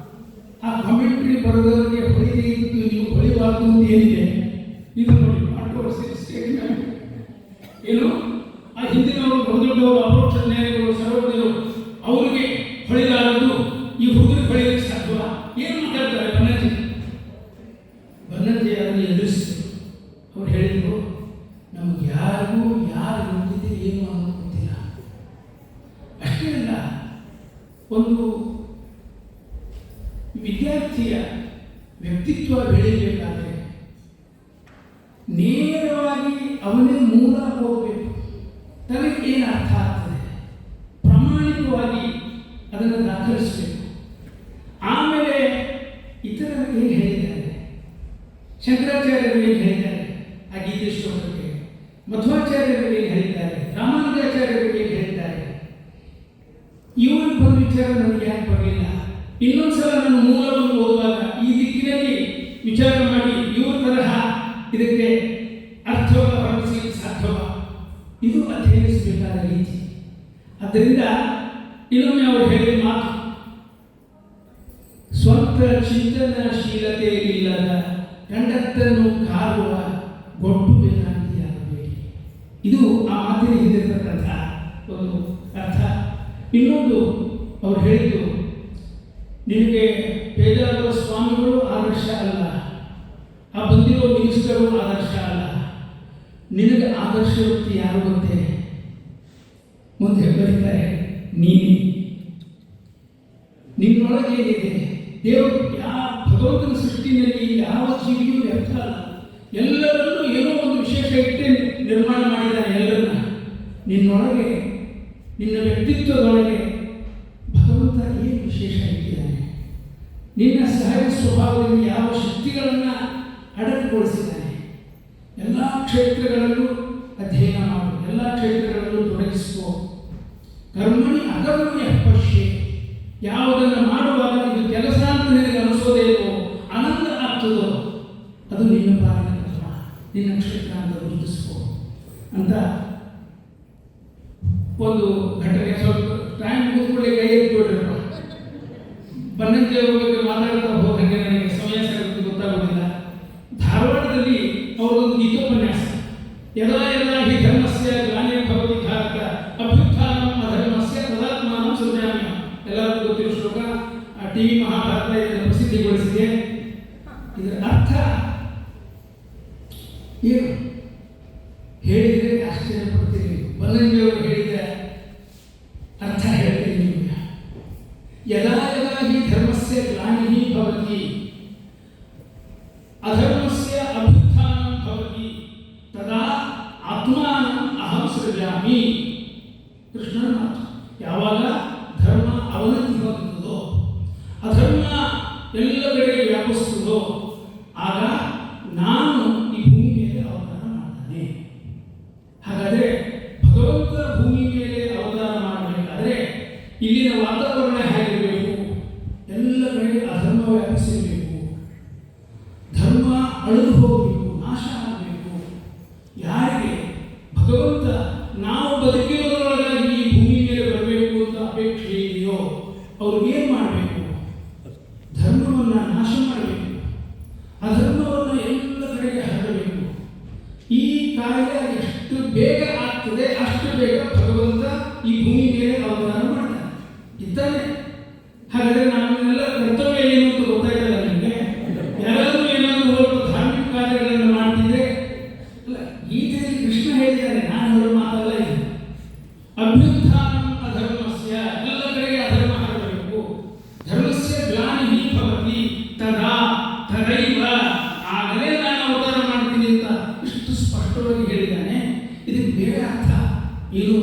ಆ ಕಾಮೆಂಟ್ರಿ ಬರೆದವರಿಗೆ ಹೊಳಿದೇ ಇದ್ದು ನೀವು ಹೊಳಿಬಾರ್ದು ಅಂತ ಏನಿದೆ ಇದು ನೋಡಿ ಸ್ಟೇಟ್ಮೆಂಟ್ ಏನು. ಆ ಹಿಂದಿನವರು ದೊಡ್ಡವರು ಅಪರೋಕ್ಷ ಜ್ಞಾನಿಗಳು ಸರ್ವಜ್ಞರು ಅವರಿಗೆ ಹೊಳಿಲಾರದು ಈ ಹುಡುಗರಿಗೆ ಹೊಳಿಲಿಕ್ಕೆ ಸಾಧ್ಯವ? ಏನು ಮಾತಾಡ್ತಾರೆ ಬನ್ನಂಜೆ ಅದನ್ನು ಎದುರಿಸಿದ್ರು. ಅವ್ರು ಹೇಳಿದ್ರು, ನಮಗೆ ಯಾರಿಗೂ ಯಾರು ಬಂದಿದೆ ಏನು ಅನ್ನೋದು ಗೊತ್ತಿಲ್ಲ. ಅಷ್ಟೇ ಅಲ್ಲ, ಒಂದು ವಿದ್ಯಾರ್ಥಿಯ ವ್ಯಕ್ತಿತ್ವ ಬೆಳೆಯಬೇಕಾದರೆ ನೇರವಾಗಿ ಅವನೇ ಮೂಲ ಹೋಗಬೇಕು. ತನಗೆ ಏನು ಅರ್ಥ ಆಗ್ತದೆ ಪ್ರಾಮಾಣಿಕವಾಗಿ ಅದನ್ನು ದಾಖಲಿಸಬೇಕು. ಆಮೇಲೆ ಇತರರು ಏನು ಹೇಳಿದ್ದಾರೆ, ಶಂಕರಾಚಾರ್ಯರು ಏನು ಹೇಳಿದ್ದಾರೆ ಆ ಗೀತೆ ಶ್ಲೋಕಕ್ಕೆ, ಮಧ್ವಾಚಾರ್ಯರು ಏನು ಹೇಳಿದ್ದಾರೆ, ರಾಮಾನುಜಾಚಾರ್ಯರು ಏನು ಹೇಳಿದ್ದಾರೆ, ಇವ್ರಿಗೆ ಬಂದ ವಿಚಾರ ನನಗೆ ಯಾಕೆ ಬರಲಿಲ್ಲ, ಇನ್ನೊಂದ್ಸಲ ನಾನು ಮೂಲವನ್ನು ಓದುವಾಗ ಈ ದಿಕ್ಕಿನಲ್ಲಿ ವಿಚಾರ ಮಾಡಿ ಇವ್ರ ತರಹ ಇದಕ್ಕೆ ಅರ್ಥವನ್ನು ಹೊರಡಿಸಲಿಕ್ಕೆ ಸಾಧ್ಯವ? ಇದು ಅಧ್ಯಯನಿಸಬೇಕಾದ ರೀತಿ. ಆದ್ದರಿಂದ ಇನ್ನೊಮ್ಮೆ ಅವರು ಹೇಳಿದ ಮಾತು, ಸ್ವಂತ ಚಿಂತನಶೀಲತೆ ಇಲ್ಲದ ಗಂಡತ್ತನ್ನು ಕಾರುವ ಗೊಡ್ಡು ವೇದಾಂತಿಯಾಗಬೇಡಿ. ಇದು ಆ ಮಾತಿನ ಹಿಂದಿರತಕ್ಕಂಥ ಒಂದು ಅರ್ಥ. ಇನ್ನೊಂದು ಅವರು ಹೇಳಿದ್ದು, ನಿನಗೆ ಪೇಜಾವರ ಸ್ವಾಮಿಗಳು ಆದರ್ಶ ಅಲ್ಲ, ಆ ಬಂದಿರೋ ಮಿನಿಸ್ಟರು ಆದರ್ಶ ಅಲ್ಲ, ನಿನಗೆ ಆದರ್ಶ ವ್ಯಕ್ತಿ ಯಾರು ಗೊತ್ತೇ? ಮುಂದೆ ಬರೀತಾರೆ, ನಿನ್ನೊಳಗೆ ಏನಿದೆ? ದೇವರು ಭಗವಂತನ ಸೃಷ್ಟಿನಲ್ಲಿ ಯಾವ ಜೀವಿಯೂ ವ್ಯರ್ಥ ಅಲ್ಲ. ಎಲ್ಲರನ್ನೂ ಏನೋ ಒಂದು ವಿಶೇಷ ಇಟ್ಟೆ ನಿರ್ಮಾಣ ಮಾಡಿದ್ದಾನೆ ಎಲ್ಲರನ್ನ. ನಿನ್ನೊಳಗೆ, ನಿನ್ನ ವ್ಯಕ್ತಿತ್ವದೊಳಗೆ ಭಗವಂತ ಏನು ವಿಶೇಷ ಇಟ್ಟಿದ್ದಾನೆ? ನಿನ್ನ ಸಹಜ ಸ್ವಭಾವದಲ್ಲಿ ಯಾವ ಶಕ್ತಿಗಳನ್ನು ಅಡಕಗೊಳಿಸಿದ್ದಾನೆ? ಎಲ್ಲ ಕ್ಷೇತ್ರಗಳಲ್ಲೂ ಅಧ್ಯಯನ ಮಾಡು, ಎಲ್ಲ ಕ್ಷೇತ್ರಗಳಲ್ಲೂ ತೊಡಗಿಸಿಕೋ. ಕರ್ಮಣಿ ಅಕರ್ಮಣಿ ಪಶ್ಯೆ. ಯಾವುದನ್ನು ಮಾಡುವಾಗ ಇದು ಕೆಲಸ ಅಂತ ನಿನಗೆ ಅನಿಸೋದೇ ಇಲ್ವೋ, ಆನಂದ ಆಗ್ತದೋ, ಅದು ನಿನ್ನ ಪಾಲಿನ ಕರ್ಮ, ನಿನ್ನ ಕ್ಷೇತ್ರ ಅಂತ ಗುರುತಿಸ್ಕೋ ಅಂತ ಒಂದು ಘಟನೆ. ಸ್ವಲ್ಪ ಟೈಮ್ ಮುಗಿದ್ಕೊಳ್ಳಿ, ಕೈ ಎತ್ಕೊಳ್ರಪ್ಪ. ಬನ್ನಂಜೆ ಬಗ್ಗೆ ಮಾತಾಡ್ತಾ ಹೋದಂಗೆ ನನಗೆ ಸಮಯ ಸಾಗುತ್ತೆ ಗೊತ್ತಾಗೋದಿಲ್ಲ. ಧಾರವಾಡದಲ್ಲಿ ಅವರೊಂದು ಗೀತೋಪನ್ಯಾಸ, ಯದಾ ಯದಾ ಹಿ ಧರ್ಮಸ್ಯ ಗ್ಲಾನಿರ್ಭವತಿ ಭಾರತ ಅಭ್ಯುತ್ಥಾನಂ ಅಧರ್ಮಸ್ಯ ತದಾತ್ಮಾನಂ ಸೃಜಾಮ್ಯ. ಎಲ್ಲರಿಗೂ ಗೊತ್ತಿರೋ ಶ್ಲೋಕ, ಟಿವಿ ಮಹಾಭಾರತ ಇದನ್ನು ಪ್ರಸಿದ್ಧಿಗೊಳಿಸಿದೆ. ಇದರ ಅರ್ಥ ಏನು ಹೇಳಿದರೆ ಆಶ್ಚರ್ಯಪಡ್ತೀರಿ. ಬನ್ನಂಜೆಯವರು ಹೇಳಿದ ಅರ್ಥ ಹೇಳ್ತೀನಿ ನಿಮಗೆ. ಯದಾ ಯದಾ ಹಿ ಧರ್ಮಸ್ಯ ಗ್ಲಾನಿಃ ಭವತಿ ಅಧರ್ಮಸ್ಯ ಅಭ್ಯುತ್ಥಾನಂ ಭವತಿ ತದಾ ಆತ್ಮಾನಂ ಅಹಂ ಸೃಜಾಮಿ. ಕೃಷ್ಣನ ಮಾತು. ಯಾವಾಗ ಧರ್ಮ ಅವನತಿ ಹೊಂದುತ್ತದೋ, ಅಧರ್ಮ ಎಲ್ಲ ಕಡೆಗೆ ವ್ಯಾಪಿಸುತ್ತದೋ, ಆಗ ನಾನು ಈ ಭೂಮಿ ಮೇಲೆ ಅವತಾರ ಮಾಡ್ತಾನೆ. ಹಾಗಾದರೆ ಭಗವಂತ ಭೂಮಿ ಮೇಲೆ ಅವತಾರ ಮಾಡಬೇಕಾದ್ರೆ ಇಲ್ಲಿನ ವಾತಾವರಣ ಹೇಗಿರಬೇಕು? ಎಲ್ಲ ಕಡೆಗೆ ಅಧರ್ಮ ವ್ಯಾಪಿಸಿರಬೇಕು, ಧರ್ಮ ಅಳಿದು ಹೋಗಬೇಕು, ನಾಶ ಆಗಬೇಕು. ಯಾರಿಗೆ ಭಗವಂತ ನಾವು ಬದುಕಿರೋದ್ರೊಳಗಾಗಿ ಈ ಭೂಮಿ ಮೇಲೆ ಬರಬೇಕು ಅಂತ ಅಪೇಕ್ಷೆ ಇದೆಯೋ ಅವ್ರಿಗೇನು ಮಾಡಬೇಕು? ಧರ್ಮವನ್ನು ನಾಶ ಮಾಡಬೇಕು, ಅಧರ್ಮವನ್ನು ಎಲ್ಲ ಕಡೆಗೆ ಹರಡಬೇಕು. ಈ ಕಾರ್ಯ ಎಷ್ಟು ಬೇಗ ಆಗ್ತದೆ ಅಷ್ಟು ಬೇಗ ಭಗವಂತ ಈ ಭೂಮಿ ಮೇಲೆ ಅವತಾರ ಮಾಡ್ತಾನೆ ಇದ್ದಾನೆ. ಹಾಗಾದರೆ ನಮ್ಮೆಲ್ಲ ಕರ್ತವ್ಯ ಏನು ಅಂತ ಗೊತ್ತಾಗಲ್ಲ ನಿಮಗೆ? ಯಾರಾದರೂ ಏನಾದರೂ ಹೊರಟು ಧಾರ್ಮಿಕ ಕಾರ್ಯಗಳನ್ನು ಮಾಡ್ತಿದ್ರೆ ಅಲ್ಲ, ಗೀತೆಯಲ್ಲಿ ಕೃಷ್ಣ ಹೇಳಿದ್ದಾನೆ, ನಾನು ಹೇಳೋ ಮಾತಲ್ಲ ಇದು. ಅಭ್ಯುತ್ಥಾನಂ ಅಧರ್ಮಸ್ಯ, ಎಲ್ಲ ಕಡೆಗೆ ಅಧರ್ಮ ಹರಡಬೇಕು. ಧರ್ಮಸ್ಯ ಗ್ಲಾನಿಃ ಭವತಿ ತದಾ ತದೈವ, ಆಗಲೇ ನಾನು ಅವತಾರ ಮಾಡ್ತೀನಿ ಅಂತ ಇಷ್ಟು ಸ್ಪಷ್ಟವಾಗಿ ಹೇಳಿದ್ದಾನೆ. ಇದಕ್ಕೆ ಬೇರೆ ಅರ್ಥ ಏನು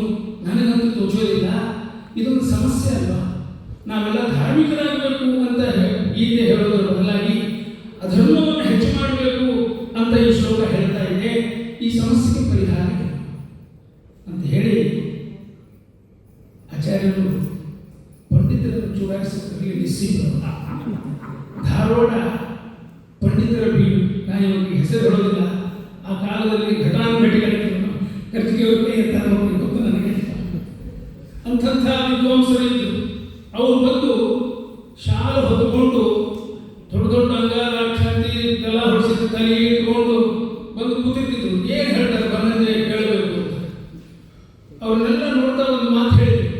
ನನಗಂತೂ ತೋಚೋದಿಲ್ಲ. ಇದೊಂದು ಸಮಸ್ಯೆ ಅಲ್ವಾ? ನಾವೆಲ್ಲ ಧಾರ್ಮಿಕರಾಗಬೇಕು ಅಂತ ಗೀತೆ ಹೇಳೋದ್ರ ಬದಲಾಗಿ ಅಧರ್ಮವನ್ನು ಹೆಚ್ಚು ಮಾಡಬೇಕು ಅಂತ ಈ ಶ್ಲೋಕ ಹೇಳ್ತಾ ಇದೆ. ಈ ಸಮಸ್ಯೆಗೆ ಪರಿಹಾರ ಅಂತ ಹೇಳಿ ಆಚಾರ್ಯರು ಪಂಡಿತರನ್ನು ಚೂಡಾಯಿಸುತ್ತಾರೆ. ಜೊತೆಗೆ ನಿಸ್ಸಿದ್ರು. ಧಾರವಾಡ ಪಂಡಿತರ ಬೀಡು, ನಾನು ಇವಾಗ ಹೆಸರು ಹೇಳೋದಿಲ್ಲ. ಆ ಕಾಲದಲ್ಲಿ ಘಟಾನುಘಟಿಗಳನ್ನು ಖರ್ಚಿಗೆಯವ್ರ ಕೈ ಎತ್ತಾರೆ ಗೊತ್ತು ನನಗೆ. ಅಂಥ ವಿದ್ವಾಂಸರಿದ್ದರು. ಅವರು ಬಂದು ಶಾಲೆ ಹೊತ್ತುಕೊಂಡು ದೊಡ್ಡ ದೊಡ್ಡ ಅಂಗಾರಾಕ್ಷಾಂತಿ ಎಲ್ಲ ಹೊಡಿಸಿದ ತಲೆ ಇಟ್ಕೊಂಡು ಬಂದು ಕೂತಿರ್ತಿದ್ರು. ಏನು ಹೇಳ್ತಾರೆ ಬನ್ನಂಜೆ ಕೇಳಬೇಕು ಅಂತ. ಅವ್ರನ್ನೆಲ್ಲ ನೋಡ್ತಾ ಒಂದು ಮಾತು ಹೇಳಿದ್ರು.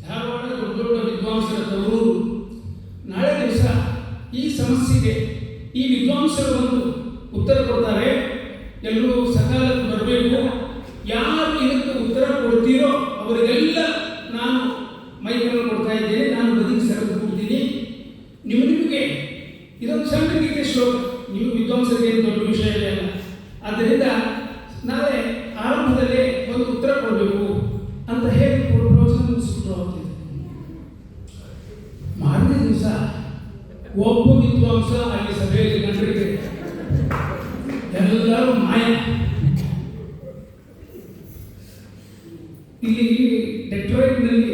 ಧಾರವಾಡ ದೊಡ್ಡ ದೊಡ್ಡ ವಿದ್ವಾಂಸರ ತವರು, ನಾಳೆ ದಿವಸ ಈ ಸಮಸ್ಯೆಗೆ ಈ ವಿದ್ವಾಂಸರು ಬಂದು ಉತ್ತರ ಕೊಡ್ತಾರೆ, ಎಲ್ಲರೂ ಸಕಾಲಕ್ಕೆ ಬರಬೇಕು. ಯಾರು ಇದಕ್ಕೆ ಉತ್ತರ ಕೊಡ್ತೀರೋ ಅವರಿಗೆಲ್ಲ ನಾನು ಮೈಕನ್ನು ಕೊಡ್ತಾ ಇದ್ದೇನೆ, ನಾನು ಬದುಕಿ ಸರಕು ಕೊಡ್ತೀನಿ. ನಿಮಗೆ ಇದೊಂದು ಸಣ್ಣ ಗೀತೆ ಶ್ಲೋಕ, ನೀವು ವಿದ್ವಾಂಸರಿಗೆ ದೊಡ್ಡ ವಿಷಯ ಇಲ್ಲ. ಆದ್ದರಿಂದ ನಾಳೆ ಆರಂಭದಲ್ಲೇ ಒಂದು ಉತ್ತರ ಕೊಡಬೇಕು ಅಂತ ಹೇಳಿ ಪ್ರವಚನ ಮುಗಿಸ್ಬಿಟ್ಟು ಹೋಗ್ತಿದ್ದೆ. ಮಾರನೇ ದಿವಸ ಒಬ್ಬ ವಿದ್ವಾಂಸ ಅಲ್ಲಿ ಸಭೆಯಲ್ಲಿ ಕಂಡ್ರಿಗೆ ಎಲ್ಲರೂ ಮಾಯ. ಇಲ್ಲಿ ಡೆಟ್ರಾಯ್ಟ್ನಲ್ಲಿ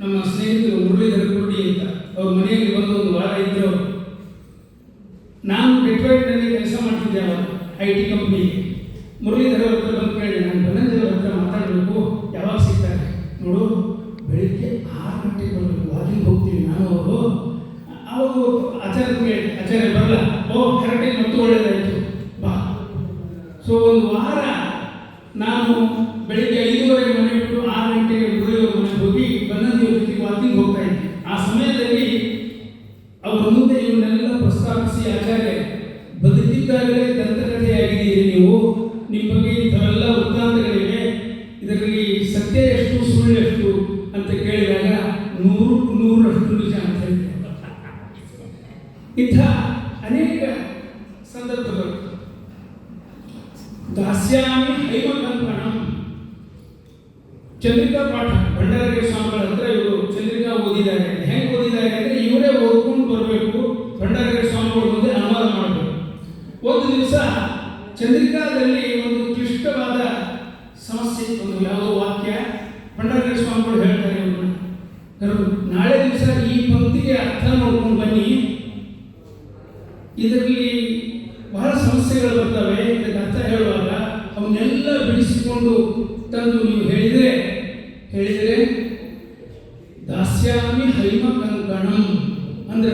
ನಮ್ಮ ಸ್ನೇಹಿತರು ಮುರಳೀಧರ ಕುರುಡಿ ಅಂತ ಅವ್ರ ಮನೆಯಲ್ಲಿ ಬಂದು ಒಂದು ವಾರ ಇದ್ದರು. ನಾನು ಡೆಟ್ರಾಯ್ಟ್ನಲ್ಲಿ ಕೆಲಸ ಮಾಡ್ತಿದ್ದೆ ಅವಾಗ IT ಕಂಪ್ನಿಗೆ. ಮುರಳೀಧರ ಅವ್ರ ಹತ್ರ ಬಂದು ಕೇಳಿದೆ, ನಾನು ಬನ್ನಂಜೆ ಅವ್ರ ಹತ್ರ ಮಾತಾಡಬೇಕು, ಯಾವಾಗ ಸಿಗ್ತಾರೆ? ನೋಡು, ಬೆಳಿಗ್ಗೆ 6 ಗಂಟೆಗೆ ಬರಬೇಕು, ವಾಕಿಂಗ್ ಹೋಗ್ತೀವಿ ನಾನು ಅವರು. ಅವಾಗ ಆಚಾರ್ಯ ಕೇಳಿ, ಆಚಾರ್ಯ ಬರಲ್ಲ? ಕರೆಕ್ಟಾಗಿ ಮತ್ತು ಒಳ್ಳೆಯದಾಯಿತು ಬಾ. ಸೊ ಒಂದು ವಾರ ನಾನು ಬೆಳಿಗ್ಗೆ 5:30 ಮನೆ ಬಿಟ್ಟು 6 ಗಂಟೆಗೆ ಮುರಳಿಯವ್ರ ಮನೆಗೆ ಹೋಗಿ ಬನ್ನಂಜೆಯವ್ರ ಜೊತೆಗೆ ವಾಕಿಂಗ್ ಹೋಗ್ತಾ ಇದ್ದೆ. ಆ ಸಮಯದಲ್ಲಿ ಅವರ ಮುಂದೆ ಇವನ್ನೆಲ್ಲ ಪ್ರಸ್ತಾಪಿಸಿ, ಆಚಾರ್ಯ ಬದುಕಿದ್ದಾಗಲೇ ದಂತಕಥೆಯಾಗಿದ್ದೀರಿ ನೀವು, ನಿಮ್ಮ ಬಗ್ಗೆ ಇಂಥವೆಲ್ಲ ವೃತ್ತಾಂತಗಳಿವೆ, ಇದರಲ್ಲಿ ಸತ್ಯ ಎಷ್ಟು ಸುಳ್ಳು ಎಷ್ಟು ಅಂತ ಕೇಳಿದಾಗ 100% ನಿಜ ಅಂತ ಹೇಳಿದೆ. ಇಂಥ ಅನೇಕ ಸಂದರ್ಭಗಳು. ದಾಸ್ಯಾಮಿ ಹೈಮಕಂಕಣಂ, ಚಂದ್ರಿಕಾ ಪಾಠ ಭಂಡಾರಗಿರಿ ಸ್ವಾಮಿಗಳ ಹತ್ರ ಇವರು ಚಂದ್ರಿಕಾ ಓದಿದ್ದಾರೆ. ಹೆಂಗೆ ಓದಿದ್ದಾರೆ ಅಂದರೆ ಇವರೇ ಓದ್ಕೊಂಡು ಬರಬೇಕು, ಭಂಡಾರಗಿರಿ ಸ್ವಾಮಿಗಳು ಮುಂದೆ ಅನುವಾದ ಮಾಡಬೇಕು. ಒಂದು ದಿವಸ ಚಂದ್ರಿಕಾದಲ್ಲಿ ಒಂದು ಕ್ಲಿಷ್ಟವಾದ ಸಮಸ್ಯೆ, ಒಂದು ಯಾವುದೋ ವಾಕ್ಯ ಭಂಡಾರಗಿರಿ ಸ್ವಾಮಿಗಳು ಹೇಳ್ತಾರೆ ಇವರು, ನಾಳೆ ದಿವಸ ಈ ಪಂಕ್ತಿಗೆ ಅರ್ಥ ನೋಡ್ಕೊಂಡು ಬನ್ನಿ, ಇದರಲ್ಲಿ ಬಹಳ ಸಮಸ್ಯೆಗಳು ಬರ್ತವೆ, ಇದಕ್ಕೆ ಅರ್ಥ ಹೇಳುವಾಗ ಅವನ್ನೆಲ್ಲ ಬಿಡಿಸಿಕೊಂಡು ತಂದು ನೀವು ಹೇಳಿದರೆ ದಾಸ್ಯಾಮಿ ಹೈಮ ಕಂಕಣಂ ಅಂದ್ರೆ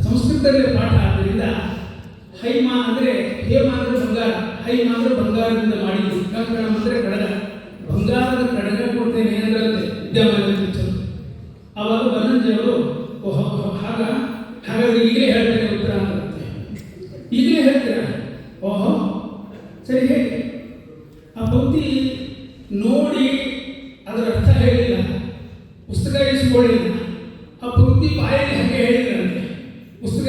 ಸಂಸ್ಕೃತದಲ್ಲಿ ಪಾಠ. ಆದ್ದರಿಂದ ಹೈಮ ಅಂದರೆ, ಹೇಮ ಅಂದರೆ ಬಂಗಾರ, ಹೈಮ ಅಂದರೆ ಬಂಗಾರದಿಂದ ಮಾಡಿದ್ದು, ಕಂಕಣ ಅಂದರೆ ಕಡಗ, ಬಂಗಾರದ ಕಡಗ ಕೊಡ್ತೇನೆ ಅಂದ್ರೆ ವಿದ್ಯಾಮಾನ ಟೀಚರ್. ಅವಾಗ ಬನ್ನಂಜೆಯವರು ಹಾಗಾದ್ರೆ ಈಗಲೇ ಹೇಳ್ತೇನೆ ಉತ್ತರ ಅಂತ. ಈಗಲೇ ಹೇಳ್ತೀರಾ? ಓಹೋ ಸರಿ ಹೇಳಿ. ಆ ಪಂಕ್ತಿ ನೋಡಿ ಅದರ ಅರ್ಥ ಹೇಳಿಲ್ಲ, ಪುಸ್ತಕ ಇಸ್ಕೊಳ್ಳಿಲ್ಲ, ಆ ಪಂಕ್ತಿ ಬಾಯಲ್ಲಿ ಹಾಗೆ ಹೇಳಿದ್ರಂತೆ. ಪುಸ್ತಕ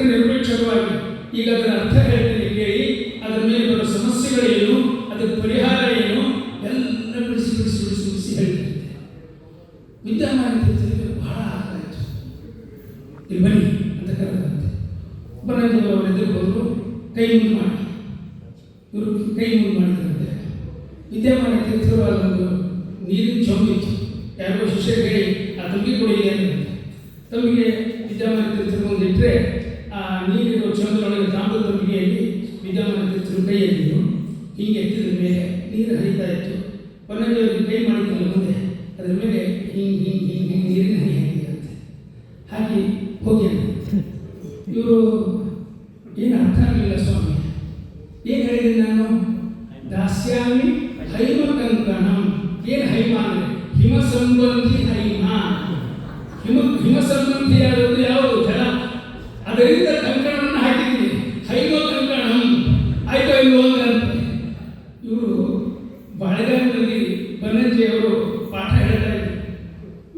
ನಿರಪೇಕ್ಷಕವಾಗಿ ಈಗ ಅದರ ಅರ್ಥ ಹೇಳ್ತೀನಿ ಕೇಳಿ, ಅದರ ಮೇಲೆ ಬರೋ ಸಮಸ್ಯೆಗಳೇನು, ಅದಕ್ಕೆ ಪರಿಹಾರ ಏನು ಎಲ್ಲ ಬಿಡಿಸಿ ಹೇಳಿದಂತೆ. ವಿದ್ಯಾಮಾನ ತೀರ್ಥರಿಗೆ ಬಹಳ ಆಯ್ತು. ಇಲ್ಲಿ ಬನ್ನಿ ಅಂತ ಕರೆದಂತೆ. ಬನ್ನಂಜೆಯವರು ಎದುರು ಹೋದರು, ಕೈ ಮುಂದೆ ಮಾಡಿ. ಇವರು ಕೈ ಮುಂದೆ ಮಾಡಿದಂತೆ. ವಿದ್ಯಾಮಾನ ತೀರ್ಥರು ಅದೊಂದು ನೀರಿನ ಚೊಂಬಿತ್ತು, ಯಾರಿಗೋ ಶಿಷ್ಯ ಹೇಳಿ ಆ ತಂಗಿ ಕೊಡಿ ಅಂತ. ತಮಗೆ ವಿದ್ಯಾಮಾನ ತೀರ್ಥರು ಮುಂದೆ ಇಟ್ಟರೆ ಆ ನೀರಿನ ಚೊಂಬಿನೊಳಗೆ ತಾಮ್ರದ ತಂಬಿಗೆಯಲ್ಲಿ ವಿದ್ಯಾಮಾನ ತೀರ್ಥರು ಕೈಯಲ್ಲಿದ್ದರು. ಹೀಗೆ ಎತ್ತಿದ ಮೇಲೆ ನೀರು ಹರಿತಾ ಇತ್ತು. ಬನ್ನಂಜೆಯವರಿಗೆ ಕೈ ಮಾಡಿದ್ದಲ್ಲ ಮುಂದೆ, ಅದರ ಮೇಲೆ ಹಿಂಗೆ ನೀರಿನ ಹನಿ ಹಾಕಿದಂತೆ. ಹಾಗೆ ಹೋಗಿ ಇವರು ಏನು ಅರ್ಥ ಆಗಲಿಲ್ಲ ಸ್ವಾಮಿ, ಏನು ಹೇಳಿದ್ದೀನಿ ನಾನು? ದಾಸ್ಯಾಮಿ ಹೈಮ ಕಂಕಣಂ. ಏನು ಹೈಮ ಅಂದರೆ ಹಿಮ ಸಂಬಂಧಿ ಹೈಮ. ಹಿಮ ಸಂಬಂಧಿಯಾದದ್ದು ಯಾವುದು? ಜಲ. ಅದರಿಂದ ಕಂಕಣವನ್ನು ಹಾಕಿದ್ದೀನಿ, ಹೈಮ ಕಂಕಣಂ. ಆಯ್ತು ಐದು ಅಂತ ಇವರು ಬಾಳೆಗಾರಿನಲ್ಲಿ ಬನ್ನಂಜೆಯವರು ಪಾಠ ಹೇಳ್ತಾ ಇದ್ರು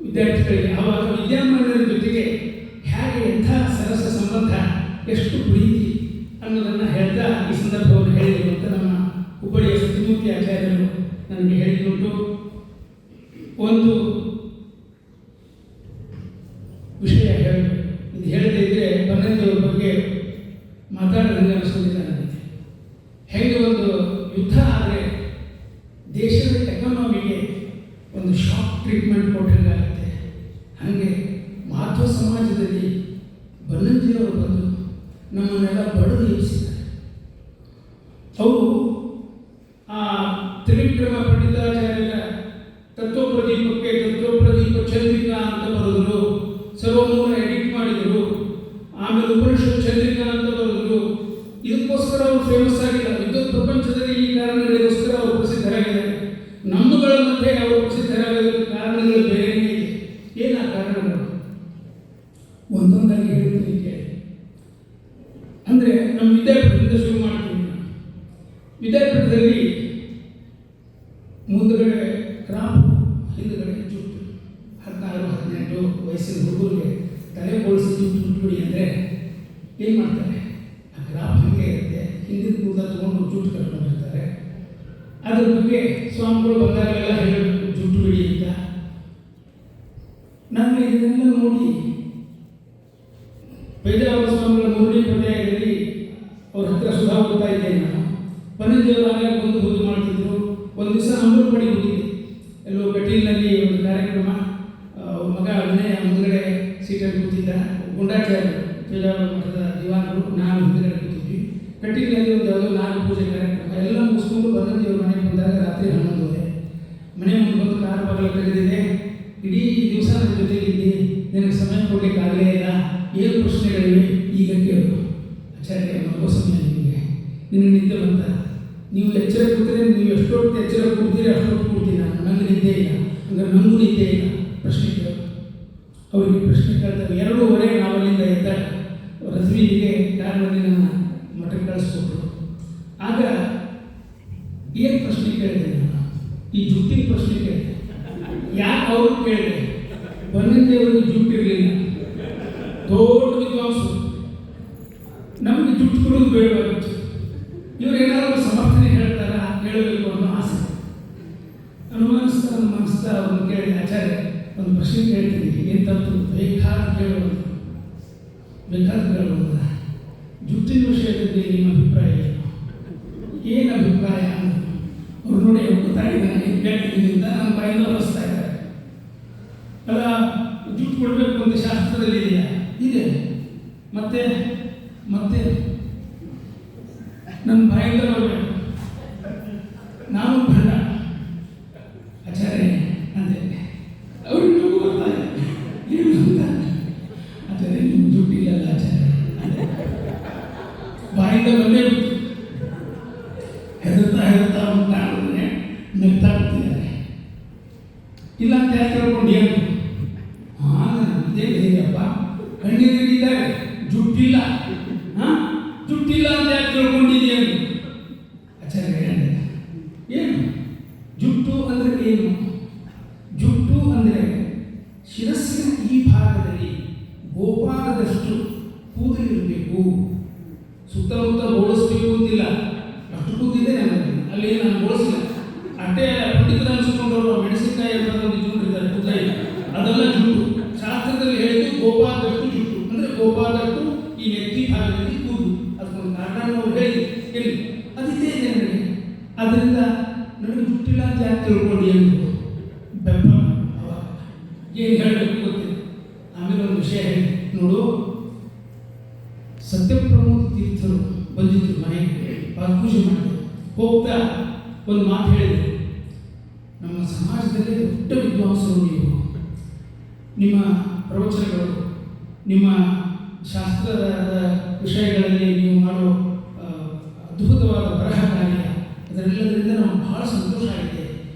ವಿದ್ಯಾರ್ಥಿಗಳಿಗೆ. ಆವಾಗ ವಿದ್ಯಾಮಾನರ ಜೊತೆಗೆ ಹೇಗೆ ಎಂಥ ಸರಸ ಸಂಬಂಧ, ಎಷ್ಟು ಪ್ರೀತಿ ಅನ್ನೋದನ್ನು ಹೇಳ್ತಾ ಈ ಸಂದರ್ಭವನ್ನು ಹೇಳಿದರು ಅಂತ ನಮ್ಮ ಹುಬ್ಬಳ್ಳಿಯ ಸತ್ಯಮೂರ್ತಿ ಆಚಾರ್ಯರು ನನಗೆ ಹೇಳಿದುಂಟು. ಒಂದು ವಿಷಯ ಹೇಳಬೇಕು, ಇದು ಹೇಳದೇ ಇದ್ದರೆ ಬನ್ನಂಜೆಯವ್ರ ಬಗ್ಗೆ ಮಾತಾಡೋದಂಗೆ ಅನಿಸೋದಿಲ್ಲ ನನಗೆ. ಹೇಗೆ ಒಂದು ಯುದ್ಧ ಆದರೆ ದೇಶದ ಎಕಾನಮಿಗೆ ಒಂದು ಶಾಕ್ ಟ್ರೀಟ್ಮೆಂಟ್ ಕೊಟ್ಟಂಗಾಗುತ್ತೆ, ಹಾಗೆ ಮಾಧ್ವ ಸಮಾಜದಲ್ಲಿ ಬನ್ನಂಜಿಯವರು ಬಂದು ನಮ್ಮನ್ನೆಲ್ಲ ಬಡದು ಎಬ್ಬಿಸಿದ್ದಾರೆ. ಅವರು ಆ ತ್ರಿವಿಕ್ರಮ ಪಂಡಿತಾಚಾರ್ಯರ ತತ್ವಪ್ರದೀಪಕ್ಕೆ ತತ್ವಪ್ರದೀಪ ಚಂದ್ರಿಕಾ ಅಂತ ಬರೆದರು, ಸರ್ವಮೂಲ ಎಡಿಟ್ ಮಾಡಿದರು, ಆಮೇಲೆ ಉಪನಿಷತ್ ಚಂದ್ರಿಕಾ ಅಂತ ಬರೆದರು. ಇದಕ್ಕೋಸ್ಕರ ಅವರು ಫೇಮಸ್ ಆಗಿಲ್ಲ, ವಿದ್ಯುತ್ ಪ್ರಪಂಚದಲ್ಲಿ ಈ ಕಾರಣಗಳಿಗೋಸ್ಕರ ಅವರು ಪ್ರಸಿದ್ಧರಾಗಿದ್ದಾರೆ. ನಮ್ಮಗಳ ಮಧ್ಯೆ ಅವರು ಪ್ರಸಿದ್ಧರಾಗಿರುವ ಕಾರಣಗಳು ಬೇರೆಯೇ ಇದೆ. ಏನು ಆ ಕಾರಣಗಳು? ಒಂದೊಂದಾಗಿ ಹೇಳ್ತೀನಿ ಕೇಳಿ. ಅಂದರೆ ನಮ್ಮ ವಿದ್ಯಾಪೀಠದಿಂದ ಶುರು ಮಾಡ್ತೀನಿ. ವಿದ್ಯಾಪೀಠದಲ್ಲಿ ಮುಂದುಗಡೆ ಕ್ರಾಪ್, ಹಿಂದುಗಡೆ ಜುಟ್ಟು. 16-18 ವಯಸ್ಸಿನ ಹುಡುಗರಿಗೆ ತಲೆ ಬೋಳಿಸಿ ಜುಟ್ಟು ಬಿಟ್ಬಿಡಿ ಅಂದರೆ ಏನು ಮಾಡ್ತಾರೆ? ಆ ಕ್ರಾಪ್ ಹಾಗೆ ಇರುತ್ತೆ, ಹಿಂದಿನ ಕೂದ ತೊಗೊಂಡು ಜುಟ್ಟು ಕಟ್ಕೊಂಡಿರ್ತಾರೆ. ಅದ್ರ ಬಗ್ಗೆ ಸ್ವಾಮಿಗಳು ಬಂದಾಗಲೆಲ್ಲ ಹೇಳಬೇಕು ಜುಟ್ಟು ಬಿಡಿ ಅಂತ. ನಾನು ಇದನ್ನೆಲ್ಲ ನೋಡಿ ಪೇಜಾವರ ಸ್ವಾಮಿಗಳ 3ನೇ ಪರ್ಯಾಯದಲ್ಲಿ ಅವ್ರ ಹತ್ರ ಸುಧಾ ಓದ್ತಾ ಇದ್ದೇನೆ ನಾನು. ಬನ್ನಂಜಿಯವರಾಗ ಬಂದು ಹೋಗಿ ಮಾಡ್ತಿದ್ರು. ಒಂದು ದಿವಸ ಅಂಬರಪಡಿ ಹೋಗಿದ್ದೆ, ಎಲ್ಲೋ ಕಟೀಲ್ನಲ್ಲಿ ಒಂದು ಕಾರ್ಯಕ್ರಮ. ಅವ್ರ ಮಗ ಅಭಿನಯ ಮುಂದುಗಡೆ ಸೀಟಲ್ಲಿ ಕೂತಿದ್ದ. ಗುಂಡಾಚಾರ್ಯರು ಪೇಜಾವರ ಮಠದ ದಿವಾನರು, ನಾನು ಹಿಂದುಗಡೆ ಕೂತಿದ್ವಿ. ಕಟೀಲ್ನಲ್ಲಿ ಒಂದು ಯಾವುದೋ ನಾಗ ಪೂಜೆ ಕಾರ್ಯಕ್ರಮ ಎಲ್ಲ ಮುಗಿಸ್ಕೊಂಡು ಬನ್ನಂಜಿಯವ್ರ ಮನೆಗೆ ಬಂದಾಗ ರಾತ್ರಿ 11 ಹೋದೆ. ಮನೆ ಮುಂದೆ ಬಂದು ಕಾರು ಬಾಗಿಲು ತೆಗೆದಿದೆ. ಇಡೀ ದಿವಸ ನನ್ನ ಜೊತೆಗಿದ್ದಿ, ನಿನಗೆ ಸಮಯ ಕೊಡಲಿಕ್ಕೆ ಆಗಲೇ ಇಲ್ಲ, ಏನು ಪ್ರಶ್ನೆಗಳಿವೆ ಈಗ ಕೇಳು. ಆಚಾರ್ಯ ಮಗೋ ಸಮಯ ನಿಮಗೆ, ನಿನಗೆ ನಿದ್ದೆ ಬಂತ? ನೀವು ಎಚ್ಚರ ಕೂತಿದ್ರೆ ನೀವು ಎಷ್ಟೊತ್ತು ಎಚ್ಚರ ಕೂಡ್ತೀರಿ ಅಷ್ಟೊತ್ತು ಕೂಡ್ತೀನಿ ನಾನು, ನನಗೆ ನಿದ್ದೆ ಇಲ್ಲ, ಹಂಗಾರೆ ನನಗೂ ನಿದ್ದೆ ಇಲ್ಲ. ಪ್ರಶ್ನೆ ಕೇಳು. ಅವರಿಗೆ ಪ್ರಶ್ನೆ ಕೇಳ್ತಾರೆ. 2:30 ನಾವಲ್ಲಿಂದ ಎದ್ದಾಗ ರತ್ವಿಗೆ ಕಾರಣದಲ್ಲಿ ನನ್ನ ಮಠಕ್ಕೆ ಕಳಿಸ್ಕೊಟ್ರು. ಆಗ ಏನು ಪ್ರಶ್ನೆ ಕೇಳಿದೆ ನಾನು? ಈ ಜುಟ್ಟಿನ ಪ್ರಶ್ನೆ ಕೇಳಿದೆ. ಯಾಕೆ ಅವರು ಕೇಳಿದೆ? ಬನ್ನಂಜಿಯವರಿಗೆ ಜುಟ್ಟಿರಲಿಲ್ಲ, ದೊಡ್ಡ ವಿದ್ವಾಂಸರು, ನಮಗೆ ಜುಟ್ಟು ಕೊಡೋದು ಬೇಡವಾಗಿತ್ತು. ಇವರು ಏನಾದರೂ ಸಮರ್ಥನೆ ಹೇಳ್ತಾರಾ, ಹೇಳಬೇಕು ಅನ್ನೋ ಆಸೆ. ಅನುಮಾನಿಸ್ತಾ ಅವ್ರನ್ನ ಕೇಳಿದೆ, ಆಚಾರ್ಯ ಒಂದು ಪ್ರಶ್ನೆ ಕೇಳ್ತೀನಿ, ಏನು ತಪ್ಪು? ಬೇಕಾದ ಕೇಳಬಹುದು, ಜುಟ್ಟಿನ ವಿಷಯದಲ್ಲಿ ನಿಮ್ಮ ಅಭಿಪ್ರಾಯ ಏನು ಅಭಿಪ್ರಾಯ ಅಂತ. ಅವ್ರು ನೋಡಿ ಗೊತ್ತಾಗಿದ್ದಾನೆ ಏನು ಕೇಳ್ತಿದ್ದೀನಿ ಅಂತ ನಮ್ಮ ಬಾಯಿಂದ ಹೊರಿಸ್ತಾ ಇದ್ದಾರೆ. ಅಲ್ಲ, ಜುಟ್ಟು ಕೊಡಬೇಕು ಅಂತ ಶಾಸ್ತ್ರದಲ್ಲಿ ಇದೆಯಾ? ಇದೆ. ಮತ್ತೆ ಮತ್ತೆ ನನ್ನ ಬಾಯಿಂದ ಬರಬೇಕು, ನಾನು ಭಂಡ ಆಚಾರ್ಯ ಅಂದೆ. ಅವ್ರಿಗೆ ನಗು ಬರ್ತಾ ಇದೆ, ಏನು ಅಂತ. ಆಚಾರ್ಯ ನಿಮ್ಮ ಜುಟ್ಟಿಲ್ಲ ಆಚಾರ್ಯ ಅಂದೆ. ಬಾಯಿಂದ ಬಂದೇ ಬಿಟ್ಟು ಹೆದರ್ತಾ ಕಾಣಿದ್ರೆ ನಗ್ತಾ ಬಿಡ್ತಿದ್ದಾರೆ. ಇಲ್ಲ ಅಂತ ಯಾಕೆ ಕೇಳ್ಕೊಂಡು ಏನು? ಹಾಂ, ಇದೇ ಹೇಗಪ್ಪ, ಕಣ್ಣೀರಿದ್ದಾರೆ, ಜುಟ್ಟಿಲ್ಲ. ಹಾಂ, ಜುಟ್ಟಿಲ್ಲ ಅಂತ ಯಾಕೆ ಕೇಳ್ಕೊಂಡಿದೆಯೇನು? ಆಚಾರ್ಯ ಹೇಳಿದೆ, ಏನು ಜುಟ್ಟು ಅಂದರೆ ಏನು? ಜುಟ್ಟು ಅಂದರೆ ಶಿರಸ್ಸಿನ ಈ ಭಾಗದಲ್ಲಿ ಗೋಪಾಲದಷ್ಟು ಕೂದಲಿರಬೇಕು. ಸುತ್ತಮುತ್ತ ಬೋಳಿಸ್ಬೇಕು ಅಂತಿಲ್ಲ, ಅಷ್ಟು ಕೂದಿದೆ ನನಗೆ, ಅಲ್ಲಿ ನಾನು ಬೋಳಿಸಿಲ್ಲ. ಅಟ್ಟೆ ಪಂಡಿತರ ಅನಿಸ್ಕೊಂಡವರು ಮೆಣಸಿನಕಾಯಿ ಅಂತ ಒಂದು ಜುಟ್ಟಿರ್ತಾರೆ, ಕೂದಲ ಇಲ್ಲ, ಅದೆಲ್ಲ ಜುಟ್ಟು. ಶಾಸ್ತ್ರದಲ್ಲಿ ಹೇಳಿದ್ದು ಗೋಪಾಲದಷ್ಟು ಜುಟ್ಟು ಅಂದರೆ ಗೋಪಾಲದಷ್ಟು ಈ ನೆತ್ತಿ ಭಾಗದಲ್ಲಿ ಕೂದು. ಅದಕ್ಕೊಂದು ಕಾರಣ ನಾವು ಹೇಳಿ ಅದಿದೆ ನನಗೆ. ಅದರಿಂದ ನನಗೆ ಜುಟ್ಟಿಲ್ಲ ಅಂತ ಯಾಕೆ ತಿಳ್ಕೊಂಡು ಎಂದು ಬೆಪ್ಪ ಅವಾಗ ಏನು ಹೇಳಬೇಕು ಗೊತ್ತಿಲ್ಲ. ಆಮೇಲೆ ಒಂದು ವಿಷಯ ಹೇಳಿ ನೋಡು, ಸತ್ಯಪ್ರಮೋದ ತೀರ್ಥರು ಬಂದಿದ್ರು ಮನೆಗೆ, ಪೂಜೆ ಮಾಡಿದ್ರು. ಹೋಗ್ತಾ ಒಂದು ಮಾತು ಹೇಳಿದರು, ನಮ್ಮ ಸಮಾಜದಲ್ಲಿ ದೊಡ್ಡ ವಿದ್ವಾಂಸರು ನೀವು, ನಿಮ್ಮ ಪ್ರವಚನಗಳು, ನಿಮ್ಮ ಶಾಸ್ತ್ರದ ವಿಷಯಗಳಲ್ಲಿ ನೀವು ಮಾಡೋ ಅದ್ಭುತವಾದ ಬರಹ ಕಾರ್ಯ, ಅದರೆಲ್ಲದರಿಂದ ನಾವು ಬಹಳ ಸಂತೋಷ ಆಗಿದೆ.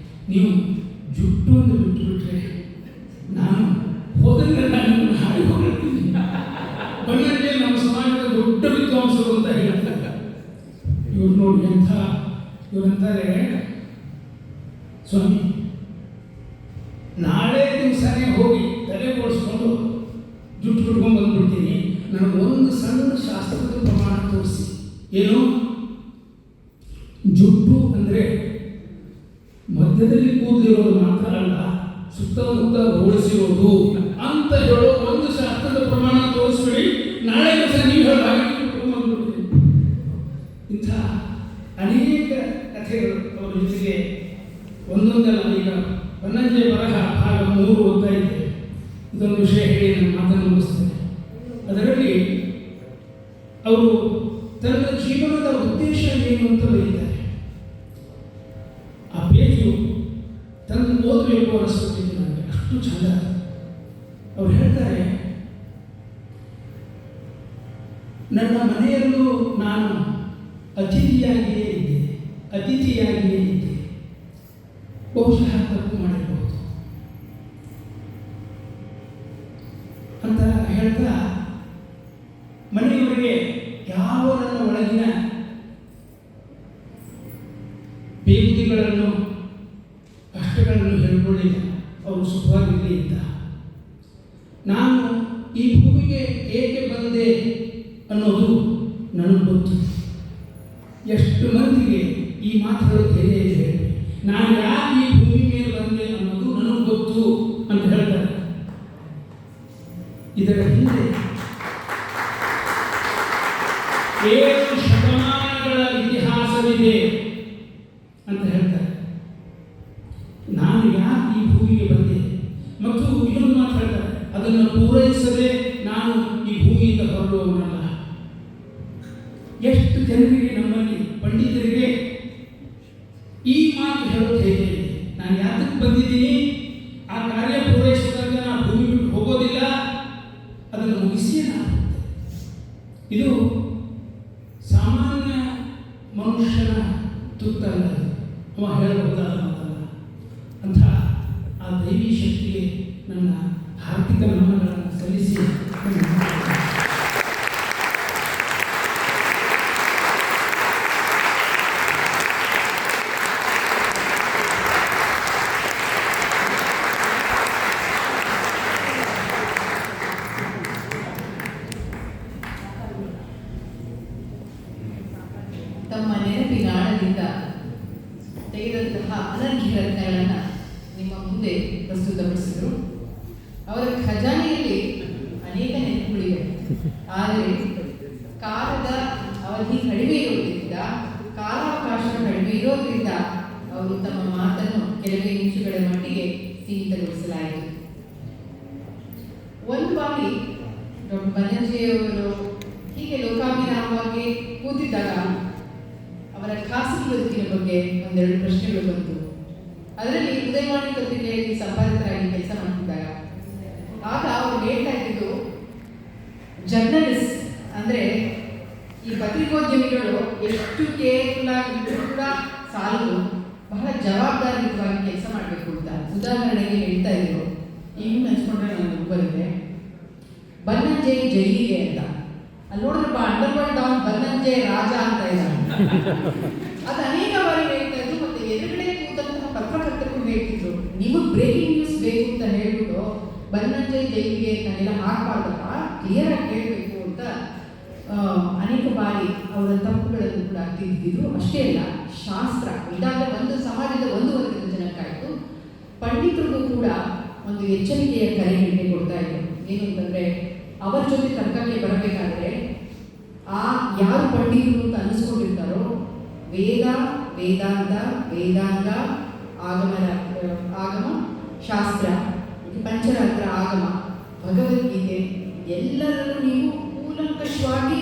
ನೀವು ಜುಟ್ಟು ಅಂತ ಬಿಟ್ಟು ಬಿಟ್ಟರೆ ನಾನು ಹೋದರೆ ನಾನು ಹಾಡಿ ಹೋಗಿರ್ತೀನಿ. ಬನ್ನಂಜೆ ನಮ್ಮ ಸಮಾಜದ ದೊಡ್ಡ ವಿದ್ವಾಂಸರು ಅಂತ ಹೇಳ್ತಾರೆ. ಇವ್ರು ನೋಡಿ ಇವರಂತಾರೆ, ಸ್ವಾಮಿ ನಾಳೆ ದಿವಸನೇ ಹೋಗಿ ತಲೆ ಬೋಳಿಸ್ಕೊಂಡು ಜುಟ್ಟು ಬಿಟ್ಕೊಂಡು ಬಂದ್ಬಿಡ್ತೀನಿ, ನನಗೊಂದು ಸಣ್ಣ ಶಾಸ್ತ್ರದ ಪ್ರಮಾಣ ತೋರಿಸಿ. ಏನು? ಜುಟ್ಟು ಅಂದರೆ ಮಧ್ಯದಲ್ಲಿ ಕೂದಲಿರೋದು ಮಾತ್ರ ಅಲ್ಲ, ಸುತ್ತಮುತ್ತ ಬೋಳಿಸಿರೋದು ಅಂತ ಹೇಳೋ ಒಂದು ಶಾಸ್ತ್ರದ ಪ್ರಮಾಣ ತೋರಿಸ್ಬಿಡಿ, ನಾಳೆ ದಿವಸ ನೀವು ಹೇಳೋ ಹಾಗೆ ಬಂದ್ಬಿಡ್ತೀನಿ. ಇಂಥ ಅನೇಕ ಕಥೆಗಳು ಅವರ ಜೊತೆಗೆ ಒಂದೊಂದಲ್ಲ. ಈಗ ಬನ್ನಂಜೆ ಬರಹ ಭಾಗ 3 ಓದ್ತಾ ಇದ್ದೆ. ಇದೊಂದು ವಿಷಯ ಹೇಳಿ ನಾನು ಮಾತನ್ನು ಮುಗಿಸ್ತೇನೆ. ಅದರಲ್ಲಿ ಅವರು ತನ್ನ ಜೀವನದ ಉದ್ದೇಶ ಏನು ಅಂತ ಬರೀತಾರೆ. ಆ ಪೇಜು ತನ್ನ ಓದಬೇಕು ಅನಿಸ್ಬಿಟ್ಟಿದ್ದು ನನಗೆ, ಅಷ್ಟು ಚಂದ. ಅವ್ರು ಹೇಳ್ತಾರೆ, ನನ್ನ ಮನೆಯಲ್ಲೂ ನಾನು ಅತಿಥಿಯಾಗಿಯೇ ಇದ್ದೆ. ಬಹುಶಃ ತಪ್ಪು ಮಾಡಿರಬಹುದು ಅಂತ ಹೇಳ್ತಾ, ಮನೆಯವರಿಗೆ ಯಾವ ನನ್ನ ಒಳಗಿನ ಬೇಗುದಿಗಳನ್ನು ಕಷ್ಟಗಳನ್ನು ಹೇಳ್ಕೊಳ್ಳಿಲ್ಲ. ಅವರು ಸುಖವಾಗಿರಲಿ ಅಂತ. ನಾನು ಈ ಭೂಮಿಗೆ ಏಕೆ ಬಂದೆ ಅನ್ನೋದು ನನಗೆ ಗೊತ್ತು. ಎಷ್ಟು ಮಂದಿಗೆ ಈ ಮಾತುಗಳು ಧೈರ್ಯ ಇದೆ, ನಾನು ಯಾಕೆ ಈ ಭೂಮಿ ಮೇಲೆ ಬಂದೆ ಅನ್ನೋದು ನನಗೆ ಗೊತ್ತು ಅಂತ ಹೇಳ್ತಾರೆ. ಇದರ ಹಿಂದೆ 7 ಶತಮಾನಗಳ ಇತಿಹಾಸವಿದೆ ಅಂತ ಹೇಳ್ತಾರೆ. ನಾನು ಯಾಕೆ ಈ ಭೂಮಿಗೆ ಬಂದೆ ಮತ್ತು ಇನ್ನೊಂದು ಮಾತು ಹೇಳ್ತಾರೆ, ಅದನ್ನು ಪೂರೈಸದೆ ನಾನು ಈ ಭೂಮಿಯಿಂದ ಹೊರಡುವವನಲ್ಲ. ಎಷ್ಟು ಜನರಿಗೆ, ನಮ್ಮಲ್ಲಿ ಪಂಡಿತರಿಗೆ ಈ ಮಾತು ಹೇಳೋದು ಹೇಗೆ, ನಾನು ಯಾತಕ್ಕೆ ಬಂದಿದ್ದೀನಿ, ಆ ಕಾರ್ಯ ಪೂರೈಸಿದಾಗ ನಾನು ಭೂಮಿ ಬಿಟ್ಟು ಹೋಗೋದಿಲ್ಲ, ಅದನ್ನು ಮುಗಿಸಿಯೇ ನಾನು. ಇದು ಸಾಮಾನ್ಯ ಮನುಷ್ಯನ ತುತ್ತಲ್ಲ, ಅವ ಹೇಳಬಹುದಾದ ಮಾತಲ್ಲ. ಅಂಥ ಆ ದೈವಿ ಶಕ್ತಿಗೆ ನನ್ನ ಹಾರ್ದಿಕ ನಮನಗಳನ್ನು ಸಲ್ಲಿಸಿ ತಮ್ಮ ನೆನಪಿನಾಳದಿಂದ ತೆಗೆದಂತಹ ಅನರ್ಘ್ಯ ರತ್ನಗಳನ್ನು ನಿಮ್ಮ ಮುಂದೆ ಪ್ರಸ್ತುತಪಡಿಸಿದರು. ಅವರ ಖಜಾನೆಯಲ್ಲಿ ಅನೇಕ ನೆನಪುಗಳಿವೆ. ಆದರೆ ಕಾಲದ ಅವಧಿ ಕಡಿಮೆ ಇರೋದ್ರಿಂದ, ಕಾಲಾವಕಾಶ ಕಡಿಮೆ ಇರೋದ್ರಿಂದ ಅವರು ತಮ್ಮ ಮಾತನ್ನು ಕೆಲವೇ ನಿಮಿಷಗಳ ಮಟ್ಟಿಗೆ ಸೀಮಿತಗೊಳಿಸಲಾಯಿತು. ಒಂದು ಬಾರಿ ಡಾಕ್ಟರ್ ಬನ್ನಂಜೆಯವರು ಹೀಗೆ ಲೋಕಾಭಿರಾಮವಾಗಿ ಕೂತಿದ್ದಾಗ ಅವರ ಖಾಸಗಿ ಬದುಕಿನ ಬಗ್ಗೆ ಒಂದೆರಡು ಪ್ರಶ್ನೆಗಳು ಬಂತು. ಅದರಲ್ಲಿ ಉದಯವಾಣಿ ಪತ್ರಿಕೆಯಲ್ಲಿ ಸಂಪಾದಕರಾಗಿ ಕೆಲಸ ಮಾಡ್ತಿದ್ದಾಗ ಆಗ ಅವರು ಹೇಳ್ತಾ ಇದ್ದಿದ್ದು, ಜರ್ನಲಿಸ್ಟ್ ಅಂದರೆ ಈ ಪತ್ರಿಕೋದ್ಯಮಿಗಳು ಎಷ್ಟು ಕೇರ್ಫುಲ್ ಆಗಿದ್ರೂ ಕೂಡ ಸಾಲದು, ಬಹಳ ಜವಾಬ್ದಾರಿಯುತವಾಗಿ ಕೆಲಸ ಮಾಡಬೇಕು ಅಂತ. ಉದಾಹರಣೆಗೆ ಹೇಳ್ತಾ ಇದ್ರು, ಈಗ ನೆನೆಸ್ಕೊಂಡ್ರೆ ನಾನು ಬರುತ್ತೆ, ಬನ್ನಂಜೆ ಜೈಲಿಗೆ ಅಂತ. ಅಲ್ಲಿ ನೋಡಿದ್ರಪ್ಪ, ಅಂಡರ್ವರ್ಲ್ಡ್ ಡಾನ್ ಬನ್ನಂಜೆ ರಾಜ ಅಂತ ಇದ್ದಾರೆ. ಅದು ಅನೇಕ ಬಾರಿ ಹೇಳ್ತಾ ಇದ್ರು. ಮತ್ತೆ ಎದುರುಗಡೆ ಕೂತಂತಹ ಪತ್ರಕರ್ತರು ಹೇಳ್ತಿದ್ರು, ನಿಮಗೆ ಬ್ರೇಕಿಂಗ್ ನ್ಯೂಸ್ ಬೇಕು ಅಂತ ಹೇಳ್ಬಿಟ್ಟು ಬನ್ನಂಜೆ ಜೈಲಿಗೆ ನಾನೆಲ್ಲ ಹಾಕಬಾರ್ದಪ್ಪ, ಕ್ಲಿಯರ್ ಆಗಿ ಹೇಳಬೇಕು ಅಂತ ಅನೇಕ ಬಾರಿ ಅವರ ತಪ್ಪುಗಳನ್ನು ಕೂಡ ತಿದ್ದಿದ್ರು. ಅಷ್ಟೇ ಅಲ್ಲ, ಶಾಸ್ತ್ರ ಇದಾಗ ಒಂದು ಸಮಾಜದ ಒಂದು ವರ್ಗದ ಜನಕ್ಕಾಯಿತು, ಪಂಡಿತರಿಗೂ ಕೂಡ ಒಂದು ಎಚ್ಚರಿಕೆಯ ಕರೆಗಳಿಗೆ ಕೊಡ್ತಾ ಇದ್ರು. ಏನು ಅಂತಂದ್ರೆ, ಅವರ ಜೊತೆ ತರ್ಕಕ್ಕೆ ಬರಬೇಕಾದ್ರೆ ಯಾರು ಪಂಡಿತರು ಅಂತ ಅನಿಸ್ಕೊಂಡಿರ್ತಾರೋ, ವೇದ, ವೇದಾಂತ, ವೇದಾಂಗ, ಆಗಮ ಶಾಸ್ತ್ರ, ಪಂಚರಾತ್ರ ಆಗಮ, ಭಗವದ್ಗೀತೆ ಎಲ್ಲರಲ್ಲೂ ನೀವು ಕೂಲಂಕಷವಾಗಿ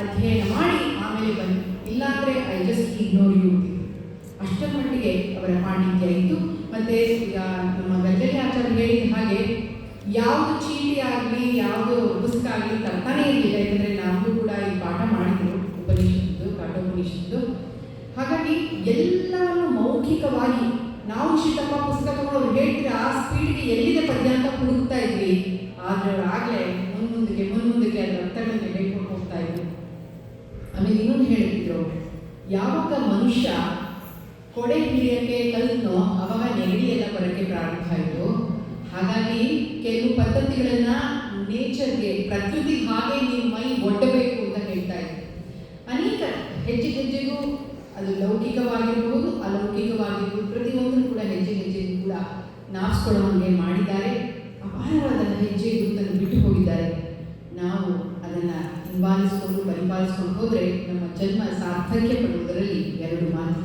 ಅಧ್ಯಯನ ಮಾಡಿ ಆಮೇಲೆ ಬನ್ನಿ, ಇಲ್ಲಾಂದರೆ ಐ ಜಸ್ಟ್ ಇಗ್ನೋರ್ ಯು. ಅಷ್ಟರ ಮಟ್ಟಿಗೆ ಅವರ ಪಾಂಡಿತ್ಯ ಇತ್ತು. ಮತ್ತೆ ಈಗ ನಮ್ಮ ಗಂಜಲಿ ಆಚಾರ್ಯ ಹೇಳಿದ ಹಾಗೆ ಯಾವುದು ಚೀಟಿ ಆಗಲಿ, ಯಾವುದು ಪುಸ್ತಕ ಆಗಲಿ ತರ್ತಾನೆ ಇರಲಿಲ್ಲ. ಯಾಕಂದರೆ ನಮಗೂ ಕೂಡ ಈ ಪಾಠ ಮಾಡಿದ್ರು, ಉಪನಿಷತ್ತು, ಕಾಠೋಪನಿಷತ್ತು. ಹಾಗಾಗಿ ಎಲ್ಲವನ್ನು ಮೌಖಿಕವಾಗಿ ನಾವು ಶಿತಪ್ಪ ಪುಸ್ತಕಗಳು ಅವ್ರು ಹೇಳ್ತಿದ್ರೆ ಆ ಸ್ಪೀಡ್ಗೆ ಎಲ್ಲಿದೆ ಪದ್ಯ ಅಂತ ಹುಡುಕ್ತಾ ಇದ್ವಿ. ಆದರೆ ಅವ್ರು ಆಗಲೇ ಮುನ್ಮುಂದಕ್ಕೆ ಅದರ ಅರ್ಥಗಳನ್ನು ಹೇಳ್ಕೊಂಡು ಹೋಗ್ತಾ ಇದ್ರು. ಆಮೇಲೆ ಇನ್ನೊಂದು ಹೇಳ್ತಿದ್ರು, ಯಾವಾಗ ಮನುಷ್ಯ ಕೊಡೆ ಹಿಡಿಯೋಕ್ಕೆ ಕಲ್ತನೋ ಅವಾಗ ನೆಗಡಿ ಎಲ್ಲ ಬರೋಕ್ಕೆ ಪ್ರಾರಂಭ ಆಯಿತು. ಹಾಗಾಗಿ ಕೆಲವು ಪದ್ಧತಿಗಳನ್ನು ನೇಚರ್ಗೆ, ಪ್ರಕೃತಿಗೆ ಹಾಗೆ ನೀವು ಮೈ ಒಡ್ಡಬೇಕು ಅಂತ ಹೇಳ್ತಾ ಇದ್ರು. ಅನೇಕ ಹೆಜ್ಜೆಗೂ ಅದು ಲೌಕಿಕವಾಗಿರ್ಬೋದು, ಅಲೌಕಿಕವಾಗಿರ್ಬೋದು, ಪ್ರತಿಯೊಂದರೂ ಕೂಡ ಹೆಜ್ಜೆಗೂ ಕೂಡ ನಾವಿಸ್ಕೊಳ್ಳೋ ಹಾಗೆ ಮಾಡಿದ್ದಾರೆ. ಅಪಾರವಾದ ಹೆಜ್ಜೆ ಗುರುತನ್ನು ಬಿಟ್ಟು ಹೋಗಿದ್ದಾರೆ. ನಾವು ಅದನ್ನು ಹಿಂಬಾಲಿಸಿಕೊಂಡು ಪರಿಪಾಲಿಸ್ಕೊಂಡು ಹೋದರೆ ನಮ್ಮ ಜನ್ಮ ಸಾರ್ಥಕ್ಯ ಪಡುವುದರಲ್ಲಿ ಎರಡು ಮಾತು.